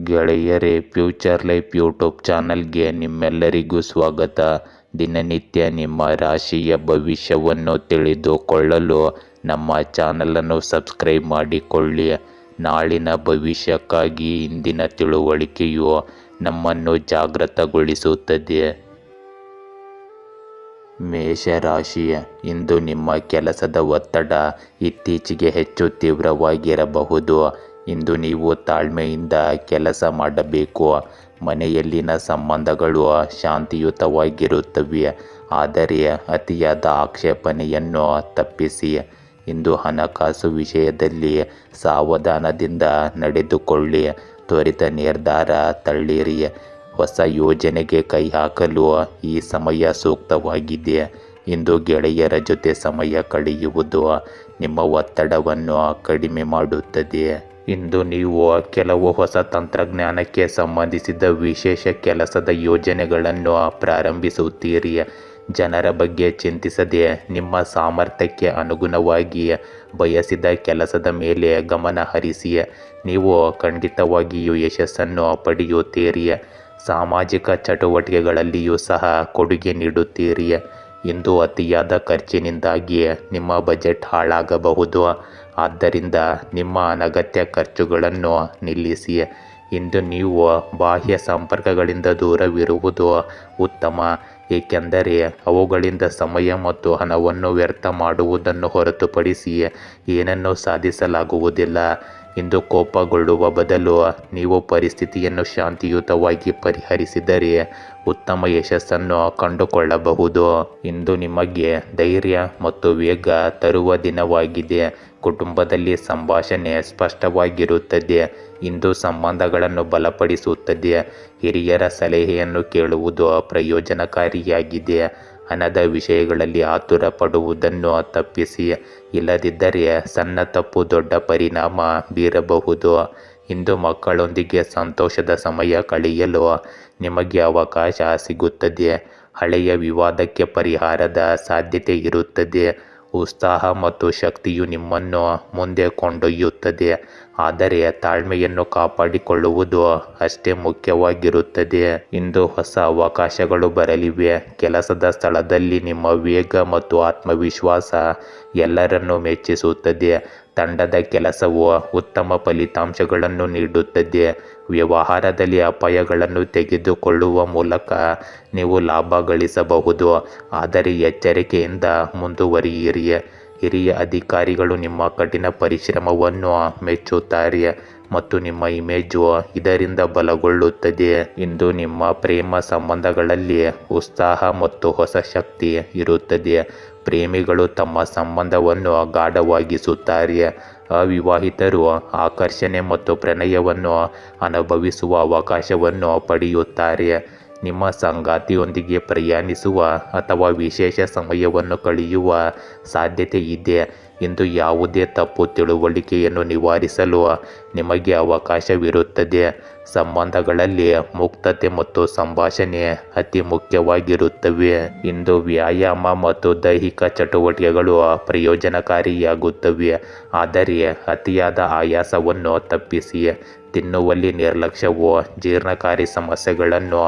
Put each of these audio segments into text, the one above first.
ಗೆಳೆಯರೇ, future life YouTube ಚಾನಲ್ಗೆ ನಿಮ್ಮೆಲ್ಲರಿಗೂ ಸ್ವಾಗತ. ದಿನನಿತ್ಯ ನಿಮ್ಮ ರಾಶಿಯ ಭವಿಷ್ಯವನ್ನು ತಿಳಿದುಕೊಳ್ಳಲು ನಮ್ಮ ಚಾನಲನ್ನು ಸಬ್ಸ್ಕ್ರೈಬ್ ಮಾಡಿಕೊಳ್ಳಿ. ನಾಳಿನ ಭವಿಷ್ಯಕ್ಕಾಗಿ ಇಂದಿನ ತಿಳುವಳಿಕೆಯು ನಮ್ಮನ್ನು ಜಾಗೃತಗೊಳಿಸುತ್ತದೆ. ಮೇಷರಾಶಿ, ಇಂದು ನಿಮ್ಮ ಕೆಲಸದ ಒತ್ತಡ ಇತ್ತೀಚೆಗೆ ಹೆಚ್ಚು ತೀವ್ರವಾಗಿರಬಹುದು. ಇಂದು ನೀವು ತಾಳ್ಮೆಯಿಂದ ಕೆಲಸ ಮಾಡಬೇಕು. ಮನೆಯಲ್ಲಿನ ಸಂಬಂಧಗಳು ಶಾಂತಿಯುತವಾಗಿರುತ್ತವೆ, ಆದರೆ ಅತಿಯಾದ ಆಕ್ಷೇಪಣೆಯನ್ನು ತಪ್ಪಿಸಿ. ಇಂದು ಹಣಕಾಸು ವಿಷಯದಲ್ಲಿ ಸಾವಧಾನದಿಂದ ನಡೆದುಕೊಳ್ಳಿ. ತ್ವರಿತ ನಿರ್ಧಾರ ತಳ್ಳಿರಿ. ಹೊಸ ಯೋಜನೆಗೆ ಕೈ ಹಾಕಲು ಈ ಸಮಯ ಸೂಕ್ತವಾಗಿದೆ. ಇಂದು ಗೆಳೆಯರ ಜೊತೆ ಸಮಯ ಕಳೆಯುವುದು ನಿಮ್ಮ ಒತ್ತಡವನ್ನು ಕಡಿಮೆ ಮಾಡುತ್ತದೆ. ಇಂದು ನೀವು ಕೆಲವು ಹೊಸ ತಂತ್ರಜ್ಞಾನಕ್ಕೆ ಸಂಬಂಧಿಸಿದ ವಿಶೇಷ ಕೆಲಸದ ಯೋಜನೆಗಳನ್ನು ಪ್ರಾರಂಭಿಸುತ್ತೀರಿ. ಜನರ ಬಗ್ಗೆ ಚಿಂತಿಸದೆ ನಿಮ್ಮ ಸಾಮರ್ಥ್ಯಕ್ಕೆ ಅನುಗುಣವಾಗಿ ಬಯಸಿದ ಕೆಲಸದ ಮೇಲೆ ಗಮನ ಹರಿಸಿ. ನೀವು ಖಂಡಿತವಾಗಿಯೂ ಯಶಸ್ಸನ್ನು ಪಡೆಯುತ್ತೀರಿ. ಸಾಮಾಜಿಕ ಚಟುವಟಿಕೆಗಳಲ್ಲಿಯೂ ಸಹ ಕೊಡುಗೆ ನೀಡುತ್ತೀರಿ. ಇಂದು ಅತಿಯಾದ ಖರ್ಚಿನಿಂದಾಗಿ ನಿಮ್ಮ ಬಜೆಟ್ ಹಾಳಾಗಬಹುದು. ಆದ್ದರಿಂದ ನಿಮ್ಮ ಅನಗತ್ಯ ಖರ್ಚುಗಳನ್ನು ನಿಲ್ಲಿಸಿ. ಇಂದು ನೀವು ಬಾಹ್ಯ ಸಂಪರ್ಕಗಳಿಂದ ದೂರವಿರುವುದು ಉತ್ತಮ, ಏಕೆಂದರೆ ಅವುಗಳಿಂದ ಸಮಯ ಮತ್ತು ಹಣವನ್ನು ವ್ಯರ್ಥ ಮಾಡುವುದನ್ನು ಹೊರತುಪಡಿಸಿ ಏನನ್ನೂ ಸಾಧಿಸಲಾಗುವುದಿಲ್ಲ. ಇಂದು ಕೋಪಗೊಳ್ಳುವ ಬದಲು ನೀವು ಪರಿಸ್ಥಿತಿಯನ್ನು ಶಾಂತಿಯುತವಾಗಿ ಪರಿಹರಿಸಿದರೆ ಉತ್ತಮ ಯಶಸ್ಸನ್ನು ಕಂಡುಕೊಳ್ಳಬಹುದು. ಇಂದು ನಿಮಗೆ ಧೈರ್ಯ ಮತ್ತು ವೇಗ ತರುವ ದಿನವಾಗಿದೆ. ಕುಟುಂಬದಲ್ಲಿ ಸಂಭಾಷಣೆ ಸ್ಪಷ್ಟವಾಗಿರುತ್ತದೆ. ಇಂದು ಸಂಬಂಧಗಳನ್ನು ಬಲಪಡಿಸುತ್ತದೆ. ಹಿರಿಯರ ಸಲಹೆಯನ್ನು ಕೇಳುವುದು ಪ್ರಯೋಜನಕಾರಿಯಾಗಿದೆ. ಹಣದ ವಿಷಯಗಳಲ್ಲಿ ಆತುರ ಪಡುವುದನ್ನು ತಪ್ಪಿಸಿ, ಇಲ್ಲದಿದ್ದರೆ ಸಣ್ಣ ತಪ್ಪು ದೊಡ್ಡ ಪರಿಣಾಮ ಬೀರಬಹುದು. ಇಂದು ಮಕ್ಕಳೊಂದಿಗೆ ಸಂತೋಷದ ಸಮಯ ಕಳೆಯಲು ನಿಮಗೆ ಅವಕಾಶ ಸಿಗುತ್ತದೆ. ಹಳೆಯ ವಿವಾದಕ್ಕೆ ಪರಿಹಾರದ ಸಾಧ್ಯತೆ ಇರುತ್ತದೆ. ಉತ್ಸಾಹ ಮತ್ತು ಶಕ್ತಿಯು ನಿಮ್ಮನ್ನು ಮುಂದೆ ಕೊಂಡೊಯ್ಯುತ್ತದೆ, ಆದರೆ ತಾಳ್ಮೆಯನ್ನು ಕಾಪಾಡಿಕೊಳ್ಳುವುದು ಅಷ್ಟೇ ಮುಖ್ಯವಾಗಿರುತ್ತದೆ. ಇಂದು ಹೊಸ ಅವಕಾಶಗಳು ಬರಲಿವೆ. ಕೆಲಸದ ಸ್ಥಳದಲ್ಲಿ ನಿಮ್ಮ ವೇಗ ಮತ್ತು ಆತ್ಮವಿಶ್ವಾಸ ಎಲ್ಲರನ್ನೂ ಮೆಚ್ಚಿಸುತ್ತದೆ. ತಂಡದ ಕೆಲಸವು ಉತ್ತಮ ಫಲಿತಾಂಶಗಳನ್ನು ನೀಡುತ್ತದೆ. ವ್ಯವಹಾರದಲ್ಲಿ ಅಪಾಯಗಳನ್ನು ತೆಗೆದುಕೊಳ್ಳುವ ಮೂಲಕ ನೀವು ಲಾಭ ಗಳಿಸಬಹುದು, ಆದರೆ ಎಚ್ಚರಿಕೆಯಿಂದ ಮುಂದುವರಿಯಿರಿ. ಹಿರಿಯ ಅಧಿಕಾರಿಗಳು ನಿಮ್ಮ ಕಠಿಣ ಪರಿಶ್ರಮವನ್ನು ಮೆಚ್ಚುತ್ತಾರೆ ಮತ್ತು ನಿಮ್ಮ ಇಮೇಜು ಇದರಿಂದ ಬಲಗೊಳ್ಳುತ್ತದೆ. ಇಂದು ನಿಮ್ಮ ಪ್ರೇಮ ಸಂಬಂಧಗಳಲ್ಲಿ ಉತ್ಸಾಹ ಮತ್ತು ಹೊಸ ಶಕ್ತಿ ಇರುತ್ತದೆ. ಪ್ರೇಮಿಗಳು ತಮ್ಮ ಸಂಬಂಧವನ್ನು ಗಾಢವಾಗಿಸುತ್ತಾರೆ. ಅವಿವಾಹಿತರು ಆಕರ್ಷಣೆ ಮತ್ತು ಪ್ರಣಯವನ್ನು ಅನುಭವಿಸುವ ಅವಕಾಶವನ್ನು ಪಡೆಯುತ್ತಾರೆ. ನಿಮ್ಮ ಸಂಗಾತಿಯೊಂದಿಗೆ ಪ್ರಯಾಣಿಸುವ ಅಥವಾ ವಿಶೇಷ ಸಮಯವನ್ನು ಕಳೆಯುವ ಸಾಧ್ಯತೆ ಇದೆ. ಇಂದು ಯಾವುದೇ ತಪ್ಪು ತಿಳುವಳಿಕೆಯನ್ನು ನಿವಾರಿಸಲು ನಿಮಗೆ ಅವಕಾಶವಿರುತ್ತದೆ. ಸಂಬಂಧಗಳಲ್ಲಿ ಮುಕ್ತತೆ ಮತ್ತು ಸಂಭಾಷಣೆ ಅತಿ ಮುಖ್ಯವಾಗಿರುತ್ತವೆ. ಇಂದು ವ್ಯಾಯಾಮ ಮತ್ತು ದೈಹಿಕ ಚಟುವಟಿಕೆಗಳು ಪ್ರಯೋಜನಕಾರಿಯಾಗುತ್ತವೆ, ಆದರೆ ಅತಿಯಾದ ಆಯಾಸವನ್ನು ತಪ್ಪಿಸಿ. ತಿನ್ನುವಲ್ಲಿ ನಿರ್ಲಕ್ಷ್ಯವು ಜೀರ್ಣಕಾರಿ ಸಮಸ್ಯೆಗಳನ್ನು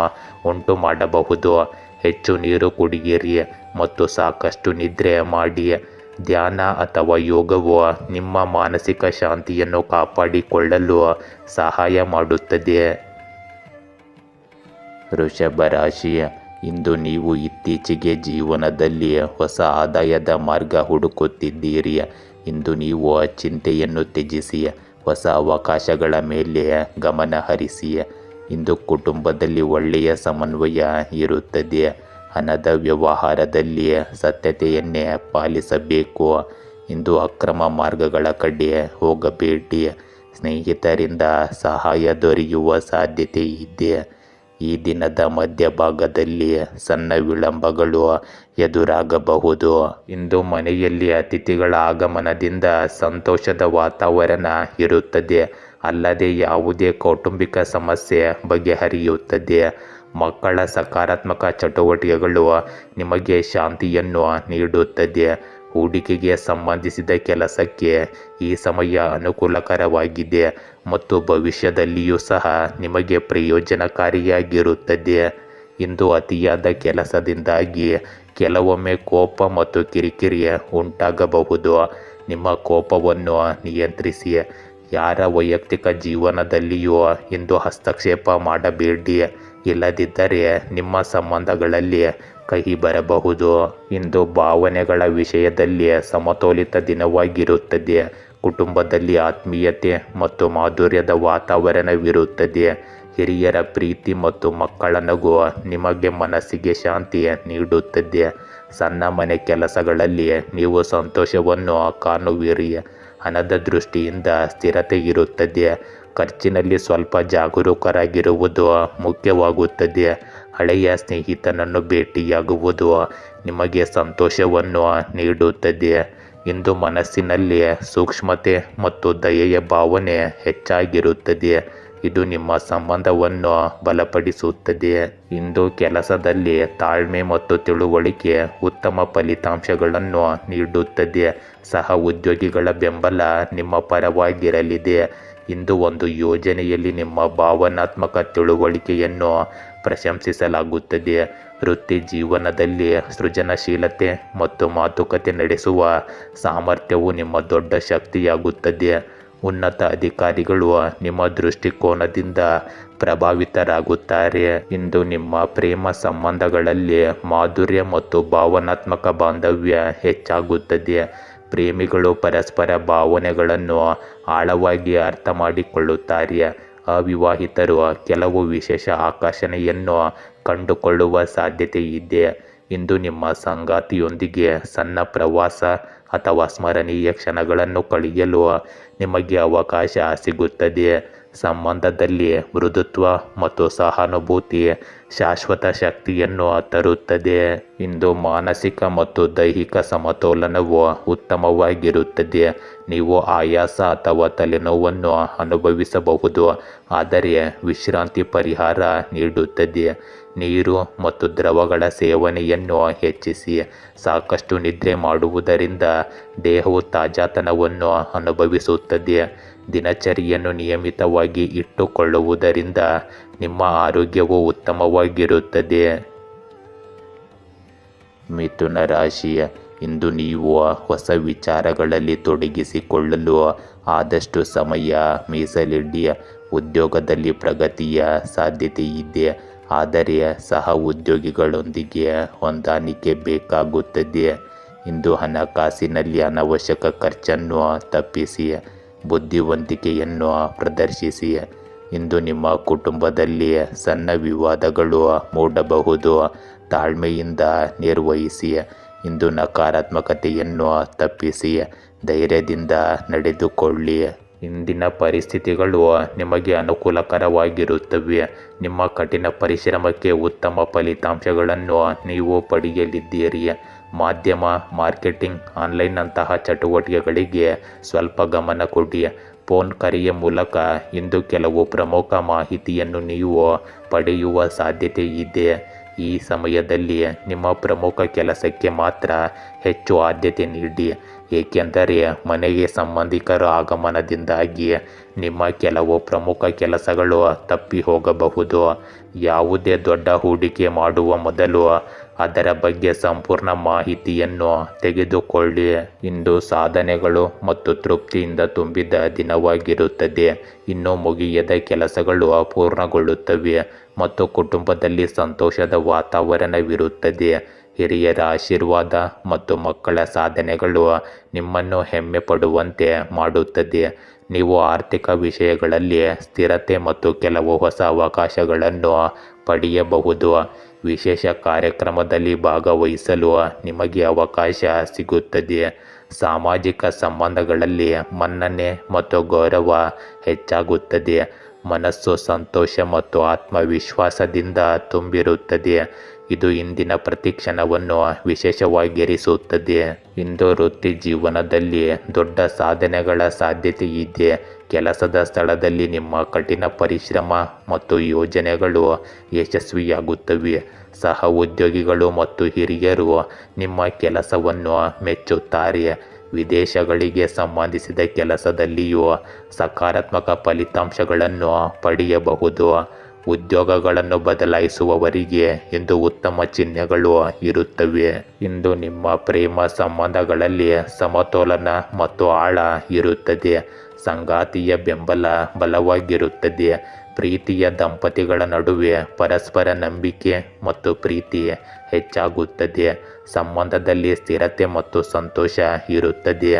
ಉಂಟು ಮಾಡಬಹುದು. ಹೆಚ್ಚು ನೀರು ಕುಡಿಯಿರಿ ಮತ್ತು ಸಾಕಷ್ಟು ನಿದ್ರೆ ಮಾಡಿ. ಧ್ಯಾನ ಅಥವಾ ಯೋಗವು ನಿಮ್ಮ ಮಾನಸಿಕ ಶಾಂತಿಯನ್ನು ಕಾಪಾಡಿಕೊಳ್ಳಲು ಸಹಾಯ ಮಾಡುತ್ತದೆ. ವೃಷಭ ರಾಶಿ, ಇಂದು ನೀವು ಇತ್ತೀಚೆಗೆ ಜೀವನದಲ್ಲಿ ಹೊಸ ಆದಾಯದ ಮಾರ್ಗ ಹುಡುಕುತ್ತಿದ್ದೀರಿ. ಇಂದು ನೀವು ಚಿಂತೆಯನ್ನು ತ್ಯಜಿಸಿ ಹೊಸ ಅವಕಾಶಗಳ ಮೇಲೆ ಗಮನ ಹರಿಸಿ. ಇಂದು ಕುಟುಂಬದಲ್ಲಿ ಒಳ್ಳೆಯ ಸಮನ್ವಯ ಇರುತ್ತದೆ. ಹಣದ ವ್ಯವಹಾರದಲ್ಲಿ ಸತ್ಯತೆಯನ್ನೇ ಪಾಲಿಸಬೇಕು. ಇಂದು ಅಕ್ರಮ ಮಾರ್ಗಗಳ ಕಡೆ ಹೋಗಬೇಡಿ. ಸ್ನೇಹಿತರಿಂದ ಸಹಾಯ ದೊರೆಯುವ ಸಾಧ್ಯತೆ ಇದೆ. ಈ ದಿನದ ಮಧ್ಯಭಾಗದಲ್ಲಿ ಸಣ್ಣ ವಿಳಂಬಗಳು ಎದುರಾಗಬಹುದು. ಇಂದು ಮನೆಯಲ್ಲಿ ಅತಿಥಿಗಳ ಆಗಮನದಿಂದ ಸಂತೋಷದ ವಾತಾವರಣ ಇರುತ್ತದೆ, ಅಲ್ಲದೆ ಯಾವುದೇ ಕೌಟುಂಬಿಕ ಸಮಸ್ಯೆ ಬಗೆಹರಿಯುತ್ತದೆ. ಮಕ್ಕಳ ಸಕಾರಾತ್ಮಕ ಚಟುವಟಿಕೆಗಳು ನಿಮಗೆ ಶಾಂತಿಯನ್ನು ನೀಡುತ್ತದೆ. ಹೂಡಿಕೆಗೆ ಸಂಬಂಧಿಸಿದ ಕೆಲಸಕ್ಕೆ ಈ ಸಮಯ ಅನುಕೂಲಕರವಾಗಿದೆ ಮತ್ತು ಭವಿಷ್ಯದಲ್ಲಿಯೂ ಸಹ ನಿಮಗೆ ಪ್ರಯೋಜನಕಾರಿಯಾಗಿರುತ್ತದೆ. ಇಂದು ಅತಿಯಾದ ಕೆಲಸದಿಂದಾಗಿ ಕೆಲವೊಮ್ಮೆ ಕೋಪ ಮತ್ತು ಕಿರಿಕಿರಿ ಉಂಟಾಗಬಹುದು. ನಿಮ್ಮ ಕೋಪವನ್ನು ನಿಯಂತ್ರಿಸಿ. ಯಾರ ವೈಯಕ್ತಿಕ ಜೀವನದಲ್ಲಿಯೂ ಇಂದು ಹಸ್ತಕ್ಷೇಪ ಮಾಡಬೇಡಿ, ಇಲ್ಲದಿದ್ದರೆ ನಿಮ್ಮ ಸಂಬಂಧಗಳಲ್ಲಿ ಕಹಿ ಬರಬಹುದು. ಇಂದು ಭಾವನೆಗಳ ವಿಷಯದಲ್ಲಿ ಸಮತೋಲಿತ ದಿನವಾಗಿರುತ್ತದೆ. ಕುಟುಂಬದಲ್ಲಿ ಆತ್ಮೀಯತೆ ಮತ್ತು ಮಾಧುರ್ಯದ ವಾತಾವರಣವಿರುತ್ತದೆ. ಹಿರಿಯರ ಪ್ರೀತಿ ಮತ್ತು ಮಕ್ಕಳ ನಗು ನಿಮಗೆ ಮನಸ್ಸಿಗೆ ಶಾಂತಿ ನೀಡುತ್ತದೆ. ಸಣ್ಣ ಮನೆ ಕೆಲಸಗಳಲ್ಲಿ ನೀವು ಸಂತೋಷವನ್ನು ಕಾಣುವಿರಿ. ಹಣದ ದೃಷ್ಟಿಯಿಂದ ಸ್ಥಿರತೆ ಇರುತ್ತದೆ. ಖರ್ಚಿನಲ್ಲಿ ಸ್ವಲ್ಪ ಜಾಗರೂಕರಾಗಿರುವುದು ಮುಖ್ಯವಾಗುತ್ತದೆ. ಹಳೆಯ ಸ್ನೇಹಿತನನ್ನು ಭೇಟಿಯಾಗುವುದು ನಿಮಗೆ ಸಂತೋಷವನ್ನು ನೀಡುತ್ತದೆ. ಇಂದು ಮನಸ್ಸಿನಲ್ಲಿ ಸೂಕ್ಷ್ಮತೆ ಮತ್ತು ದಯೆಯ ಭಾವನೆ ಹೆಚ್ಚಾಗಿರುತ್ತದೆ. ಇದು ನಿಮ್ಮ ಸಂಬಂಧವನ್ನು ಬಲಪಡಿಸುತ್ತದೆ. ಇಂದು ಕೆಲಸದಲ್ಲಿ ತಾಳ್ಮೆ ಮತ್ತು ತಿಳುವಳಿಕೆ ಉತ್ತಮ ಫಲಿತಾಂಶಗಳನ್ನು ನೀಡುತ್ತದೆ. ಸಹ ಉದ್ಯೋಗಿಗಳ ಬೆಂಬಲ ನಿಮ್ಮ ಪರವಾಗಿರಲಿದೆ. ಇಂದು ಒಂದು ಯೋಜನೆಯಲ್ಲಿ ನಿಮ್ಮ ಭಾವನಾತ್ಮಕ ತಿಳುವಳಿಕೆಯನ್ನು ಪ್ರಶಂಸಿಸಲಾಗುತ್ತದೆ. ವೃತ್ತಿ ಜೀವನದಲ್ಲಿ ಸೃಜನಶೀಲತೆ ಮತ್ತು ಮಾತುಕತೆ ನಡೆಸುವ ಸಾಮರ್ಥ್ಯವು ನಿಮ್ಮ ದೊಡ್ಡ ಶಕ್ತಿಯಾಗುತ್ತದೆ. ಉನ್ನತ ಅಧಿಕಾರಿಗಳು ನಿಮ್ಮ ದೃಷ್ಟಿಕೋನದಿಂದ ಪ್ರಭಾವಿತರಾಗುತ್ತಾರೆ. ಇಂದು ನಿಮ್ಮ ಪ್ರೇಮ ಸಂಬಂಧಗಳಲ್ಲಿ ಮಾಧುರ್ಯ ಮತ್ತು ಭಾವನಾತ್ಮಕ ಬಾಂಧವ್ಯ ಹೆಚ್ಚಾಗುತ್ತದೆ. ಪ್ರೇಮಿಗಳು ಪರಸ್ಪರ ಭಾವನೆಗಳನ್ನು ಆಳವಾಗಿ ಅರ್ಥ ಮಾಡಿಕೊಳ್ಳುತ್ತಾರೆ. ಅವಿವಾಹಿತರು ಕೆಲವು ವಿಶೇಷ ಆಕರ್ಷಣೆಯನ್ನು ಕಂಡುಕೊಳ್ಳುವ ಸಾಧ್ಯತೆ ಇದೆ. ಇಂದು ನಿಮ್ಮ ಸಂಗಾತಿಯೊಂದಿಗೆ ಸಣ್ಣ ಪ್ರವಾಸ ಅಥವಾ ಸ್ಮರಣೀಯ ಕ್ಷಣಗಳನ್ನು ಕಳೆಯಲು ನಿಮಗೆ ಅವಕಾಶ ಸಿಗುತ್ತದೆ. ಸಂಬಂಧದಲ್ಲಿ ಮೃದುತ್ವ ಮತ್ತು ಸಹಾನುಭೂತಿ ಶಾಶ್ವತ ಶಕ್ತಿಯನ್ನು ತರುತ್ತದೆ. ಇಂದು ಮಾನಸಿಕ ಮತ್ತು ದೈಹಿಕ ಸಮತೋಲನವು ಉತ್ತಮವಾಗಿರುತ್ತದೆ. ನೀವು ಆಯಾಸ ಅಥವಾ ತಲೆನೋವನ್ನು ಅನುಭವಿಸಬಹುದು, ಆದರೆ ವಿಶ್ರಾಂತಿ ಪರಿಹಾರ ನೀಡುತ್ತದೆ. ನೀರು ಮತ್ತು ದ್ರವಗಳ ಸೇವನೆಯನ್ನು ಹೆಚ್ಚಿಸಿ. ಸಾಕಷ್ಟು ನಿದ್ರೆ ಮಾಡುವುದರಿಂದ ದೇಹವು ತಾಜಾತನವನ್ನು ಅನುಭವಿಸುತ್ತದೆ. ದಿನಚರಿಯನ್ನು ನಿಯಮಿತವಾಗಿ ಇಟ್ಟುಕೊಳ್ಳುವುದರಿಂದ ನಿಮ್ಮ ಆರೋಗ್ಯವು ಉತ್ತಮವಾಗಿರುತ್ತದೆ. ಮಿಥುನ ರಾಶಿ, ಇಂದು ನೀವು ಹೊಸ ವಿಚಾರಗಳಲ್ಲಿ ತೊಡಗಿಸಿಕೊಳ್ಳಲು ಆದಷ್ಟು ಸಮಯ ಮೀಸಲಿಡಿ. ಉದ್ಯೋಗದಲ್ಲಿ ಪ್ರಗತಿಯ ಸಾಧ್ಯತೆ ಇದೆ, ಆದರೆ ಸಹ ಉದ್ಯೋಗಿಗಳೊಂದಿಗೆ ಹೊಂದಾಣಿಕೆ ಬೇಕಾಗುತ್ತದೆ. ಇಂದು ಹಣಕಾಸಿನಲ್ಲಿ ಅನವಶ್ಯಕ ಖರ್ಚನ್ನು ತಪ್ಪಿಸಿ. ಬುದ್ಧಿವಂತಿಕೆಯನ್ನು ಪ್ರದರ್ಶಿಸಿ. ಇಂದು ನಿಮ್ಮ ಕುಟುಂಬದಲ್ಲಿ ಸಣ್ಣ ವಿವಾದಗಳು ಮೂಡಬಹುದು, ತಾಳ್ಮೆಯಿಂದ ನಿರ್ವಹಿಸಿ. ಇಂದು ನಕಾರಾತ್ಮಕತೆಯನ್ನು ತಪ್ಪಿಸಿ, ಧೈರ್ಯದಿಂದ ನಡೆದುಕೊಳ್ಳಿ. ಇಂದಿನ ಪರಿಸ್ಥಿತಿಗಳು ನಿಮಗೆ ಅನುಕೂಲಕರವಾಗಿರುತ್ತವೆ. ನಿಮ್ಮ ಕಠಿಣ ಪರಿಶ್ರಮಕ್ಕೆ ಉತ್ತಮ ಫಲಿತಾಂಶಗಳನ್ನು ನೀವು ಪಡೆಯಲಿದ್ದೀರಿ. ಮಾಧ್ಯಮ, ಮಾರ್ಕೆಟಿಂಗ್, ಆನ್ಲೈನ್ನಂತಹ ಚಟುವಟಿಕೆಗಳಿಗೆ ಸ್ವಲ್ಪ ಗಮನ ಕೊಡಿ. ಫೋನ್ ಕರೆಯ ಮೂಲಕ ಇಂದು ಕೆಲವು ಪ್ರಮುಖ ಮಾಹಿತಿಯನ್ನು ನೀವು ಪಡೆಯುವ ಸಾಧ್ಯತೆ ಇದೆ. ಈ ಸಮಯದಲ್ಲಿ ನಿಮ್ಮ ಪ್ರಮುಖ ಕೆಲಸಕ್ಕೆ ಮಾತ್ರ ಹೆಚ್ಚು ಆದ್ಯತೆ ನೀಡಿ, ಏಕೆಂದರೆ ಮನೆಗೆ ಸಂಬಂಧಿಕರ ಆಗಮನದಿಂದಾಗಿ ನಿಮ್ಮ ಕೆಲವು ಪ್ರಮುಖ ಕೆಲಸಗಳು ತಪ್ಪಿ ಹೋಗಬಹುದು. ಯಾವುದೇ ದೊಡ್ಡ ಹೂಡಿಕೆ ಮಾಡುವ ಮೊದಲು ಅದರ ಬಗ್ಗೆ ಸಂಪೂರ್ಣ ಮಾಹಿತಿಯನ್ನು ತೆಗೆದುಕೊಳ್ಳಿ. ಇಂದು ಸಾಧನೆಗಳು ಮತ್ತು ತೃಪ್ತಿಯಿಂದ ತುಂಬಿದ ದಿನವಾಗಿರುತ್ತದೆ. ಇನ್ನೂ ಮುಗಿಯದ ಕೆಲಸಗಳು ಪೂರ್ಣಗೊಳ್ಳುತ್ತವೆ ಮತ್ತು ಕುಟುಂಬದಲ್ಲಿ ಸಂತೋಷದ ವಾತಾವರಣವಿರುತ್ತದೆ. ಹಿರಿಯರ ಆಶೀರ್ವಾದ ಮತ್ತು ಮಕ್ಕಳ ಸಾಧನೆಗಳು ನಿಮ್ಮನ್ನು ಹೆಮ್ಮೆ ಪಡುವಂತೆ ಮಾಡುತ್ತದೆ. ನೀವು ಆರ್ಥಿಕ ವಿಷಯಗಳಲ್ಲಿ ಸ್ಥಿರತೆ ಮತ್ತು ಕೆಲವು ಹೊಸ ಅವಕಾಶಗಳನ್ನು ಪಡೆಯಬಹುದು. ವಿಶೇಷ ಕಾರ್ಯಕ್ರಮದಲ್ಲಿ ಭಾಗವಹಿಸಲು ನಿಮಗೆ ಅವಕಾಶ ಸಿಗುತ್ತದೆ. ಸಾಮಾಜಿಕ ಸಂಬಂಧಗಳಲ್ಲಿ ಮನ್ನಣೆ ಮತ್ತು ಗೌರವ ಹೆಚ್ಚಾಗುತ್ತದೆ. ಮನಸ್ಸು ಸಂತೋಷ ಮತ್ತು ಆತ್ಮವಿಶ್ವಾಸದಿಂದ ತುಂಬಿರುತ್ತದೆ. ಇದು ಇಂದಿನ ಪ್ರತಿಕ್ಷಣವನ್ನು ವಿಶೇಷವಾಗಿರಿಸುತ್ತದೆ. ಇಂದು ವೃತ್ತಿ ಜೀವನದಲ್ಲಿ ದೊಡ್ಡ ಸಾಧನೆಗಳ ಸಾಧ್ಯತೆ ಇದೆ. ಕೆಲಸದ ಸ್ಥಳದಲ್ಲಿ ನಿಮ್ಮ ಕಠಿಣ ಪರಿಶ್ರಮ ಮತ್ತು ಯೋಜನೆಗಳು ಯಶಸ್ವಿಯಾಗುತ್ತವೆ. ಸಹ ಉದ್ಯೋಗಿಗಳು ಮತ್ತು ಹಿರಿಯರು ನಿಮ್ಮ ಕೆಲಸವನ್ನು ಮೆಚ್ಚುತ್ತಾರೆ. ವಿದೇಶಗಳಿಗೆ ಸಂಬಂಧಿಸಿದ ಕೆಲಸದಲ್ಲಿಯೂ ಸಕಾರಾತ್ಮಕ ಫಲಿತಾಂಶಗಳನ್ನು ಪಡೆಯಬಹುದು. ಉದ್ಯೋಗಗಳನ್ನು ಬದಲಾಯಿಸುವವರಿಗೆ ಇಂದು ಉತ್ತಮ ಚಿಹ್ನೆಗಳು ಇರುತ್ತವೆ. ಇಂದು ನಿಮ್ಮ ಪ್ರೇಮ ಸಂಬಂಧಗಳಲ್ಲಿ ಸಮತೋಲನ ಮತ್ತು ಆಳ ಇರುತ್ತದೆ. ಸಂಗಾತಿಯ ಬೆಂಬಲ ಬಲವಾಗಿರುತ್ತದೆ. ಪ್ರೀತಿಯ ದಂಪತಿಗಳ ನಡುವೆ ಪರಸ್ಪರ ನಂಬಿಕೆ ಮತ್ತು ಪ್ರೀತಿ ಹೆಚ್ಚಾಗುತ್ತದೆ. ಸಂಬಂಧದಲ್ಲಿ ಸ್ಥಿರತೆ ಮತ್ತು ಸಂತೋಷ ಇರುತ್ತದೆ.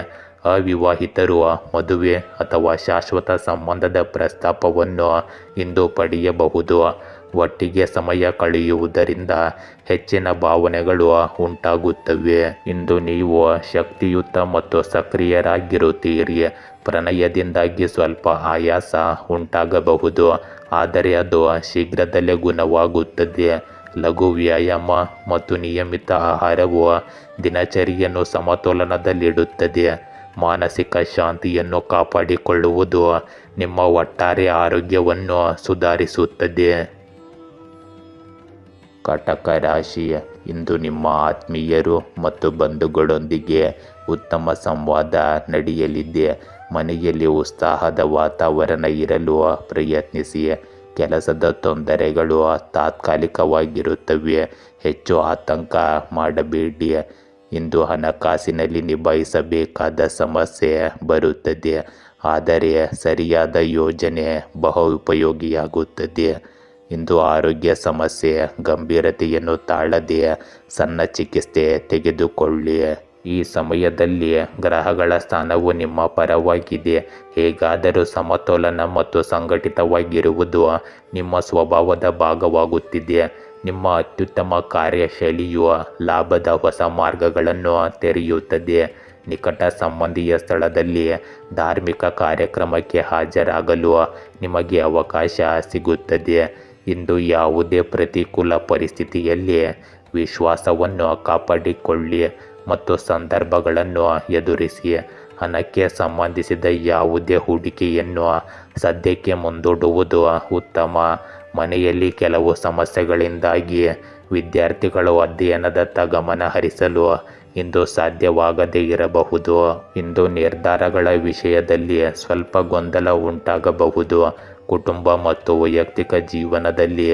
ಅವಿವಾಹಿತರು ಮದುವೆ ಅಥವಾ ಶಾಶ್ವತ ಸಂಬಂಧದ ಪ್ರಸ್ತಾಪವನ್ನು ಇಂದು ಪಡೆಯಬಹುದು. ಒಟ್ಟಿಗೆ ಸಮಯ ಕಳೆಯುವುದರಿಂದ ಹೆಚ್ಚಿನ ಭಾವನೆಗಳು ಉಂಟಾಗುತ್ತವೆ. ಇಂದು ನೀವು ಶಕ್ತಿಯುತ ಮತ್ತು ಸಕ್ರಿಯರಾಗಿರುತ್ತೀರಿ. ಪ್ರಣಯದಿಂದಾಗಿ ಸ್ವಲ್ಪ ಆಯಾಸ ಉಂಟಾಗಬಹುದು, ಆದರೆ ಅದು ಶೀಘ್ರದಲ್ಲೇ ಗುಣವಾಗುತ್ತದೆ. ಲಘು ವ್ಯಾಯಾಮ ಮತ್ತು ನಿಯಮಿತ ಆಹಾರವು ದಿನಚರಿಯನ್ನು ಸಮತೋಲನದಲ್ಲಿಡುತ್ತದೆ. ಮಾನಸಿಕ ಶಾಂತಿಯನ್ನು ಕಾಪಾಡಿಕೊಳ್ಳುವುದು ನಿಮ್ಮ ಒಟ್ಟಾರೆ ಆರೋಗ್ಯವನ್ನು ಸುಧಾರಿಸುತ್ತದೆ. ಕಟಕ ರಾಶಿ, ಇಂದು ನಿಮ್ಮ ಆತ್ಮೀಯರು ಮತ್ತು ಬಂಧುಗಳೊಂದಿಗೆ ಉತ್ತಮ ಸಂವಾದ ನಡೆಯಲಿದೆ. ಮನೆಯಲ್ಲಿ ಉತ್ಸಾಹದ ವಾತಾವರಣ ಇರಲು ಪ್ರಯತ್ನಿಸಿ. ಕೆಲಸದ ತೊಂದರೆಗಳು ತಾತ್ಕಾಲಿಕವಾಗಿರುತ್ತವೆ. ಹೆಚ್ಚು ಆತಂಕ ಮಾಡಬೇಡಿ. ಇಂದು ಹಣಕಾಸಿನಲ್ಲಿ ನಿಭಾಯಿಸಬೇಕಾದ ಸಮಸ್ಯೆ ಬರುತ್ತದೆ, ಆದರೆ ಸರಿಯಾದ ಯೋಜನೆ ಬಹು ಉಪಯೋಗಿಯಾಗುತ್ತದೆ. ಇಂದು ಆರೋಗ್ಯ ಸಮಸ್ಯೆ ಗಂಭೀರತೆಯನ್ನು ತಾಳದೆ ಸಣ್ಣ ಚಿಕಿತ್ಸೆ ತೆಗೆದುಕೊಳ್ಳಿ. ಈ ಸಮಯದಲ್ಲಿ ಗ್ರಹಗಳ ಸ್ಥಾನವು ನಿಮ್ಮ ಪರವಾಗಿದೆ. ಹೇಗಾದರೂ ಸಮತೋಲನ ಮತ್ತು ಸಂಘಟಿತವಾಗಿರುವುದು ನಿಮ್ಮ ಸ್ವಭಾವದ ಭಾಗವಾಗುತ್ತಿದೆ. ನಿಮ್ಮ ಅತ್ಯುತ್ತಮ ಕಾರ್ಯಶೈಲಿಯು ಲಾಭದ ಹೊಸ ಮಾರ್ಗಗಳನ್ನು ತೆರೆಯುತ್ತದೆ. ನಿಕಟ ಸಂಬಂಧಿಯ ಸ್ಥಳದಲ್ಲಿ ಧಾರ್ಮಿಕ ಕಾರ್ಯಕ್ರಮಕ್ಕೆ ಹಾಜರಾಗಲು ನಿಮಗೆ ಅವಕಾಶ ಸಿಗುತ್ತದೆ. ಇಂದು ಯಾವುದೇ ಪ್ರತಿಕೂಲ ಪರಿಸ್ಥಿತಿಯಲ್ಲಿ ವಿಶ್ವಾಸವನ್ನು ಕಾಪಾಡಿಕೊಳ್ಳಿ ಮತ್ತು ಸಂದರ್ಭಗಳನ್ನು ಎದುರಿಸಿ. ಹಣಕ್ಕೆ ಸಂಬಂಧಿಸಿದ ಯಾವುದೇ ಹೂಡಿಕೆಯನ್ನು ಸದ್ಯಕ್ಕೆ ಮುಂದೂಡುವುದು ಉತ್ತಮ. ಮನೆಯಲ್ಲಿ ಕೆಲವು ಸಮಸ್ಯೆಗಳಿಂದಾಗಿ ವಿದ್ಯಾರ್ಥಿಗಳು ಅಧ್ಯಯನದತ್ತ ಗಮನ ಹರಿಸಲು ಇಂದು ಸಾಧ್ಯವಾಗದೇ ಇರಬಹುದು. ಇಂದು ನಿರ್ಧಾರಗಳ ವಿಷಯದಲ್ಲಿ ಸ್ವಲ್ಪ ಗೊಂದಲ ಉಂಟಾಗಬಹುದು. ಕುಟುಂಬ ಮತ್ತು ವೈಯಕ್ತಿಕ ಜೀವನದಲ್ಲಿ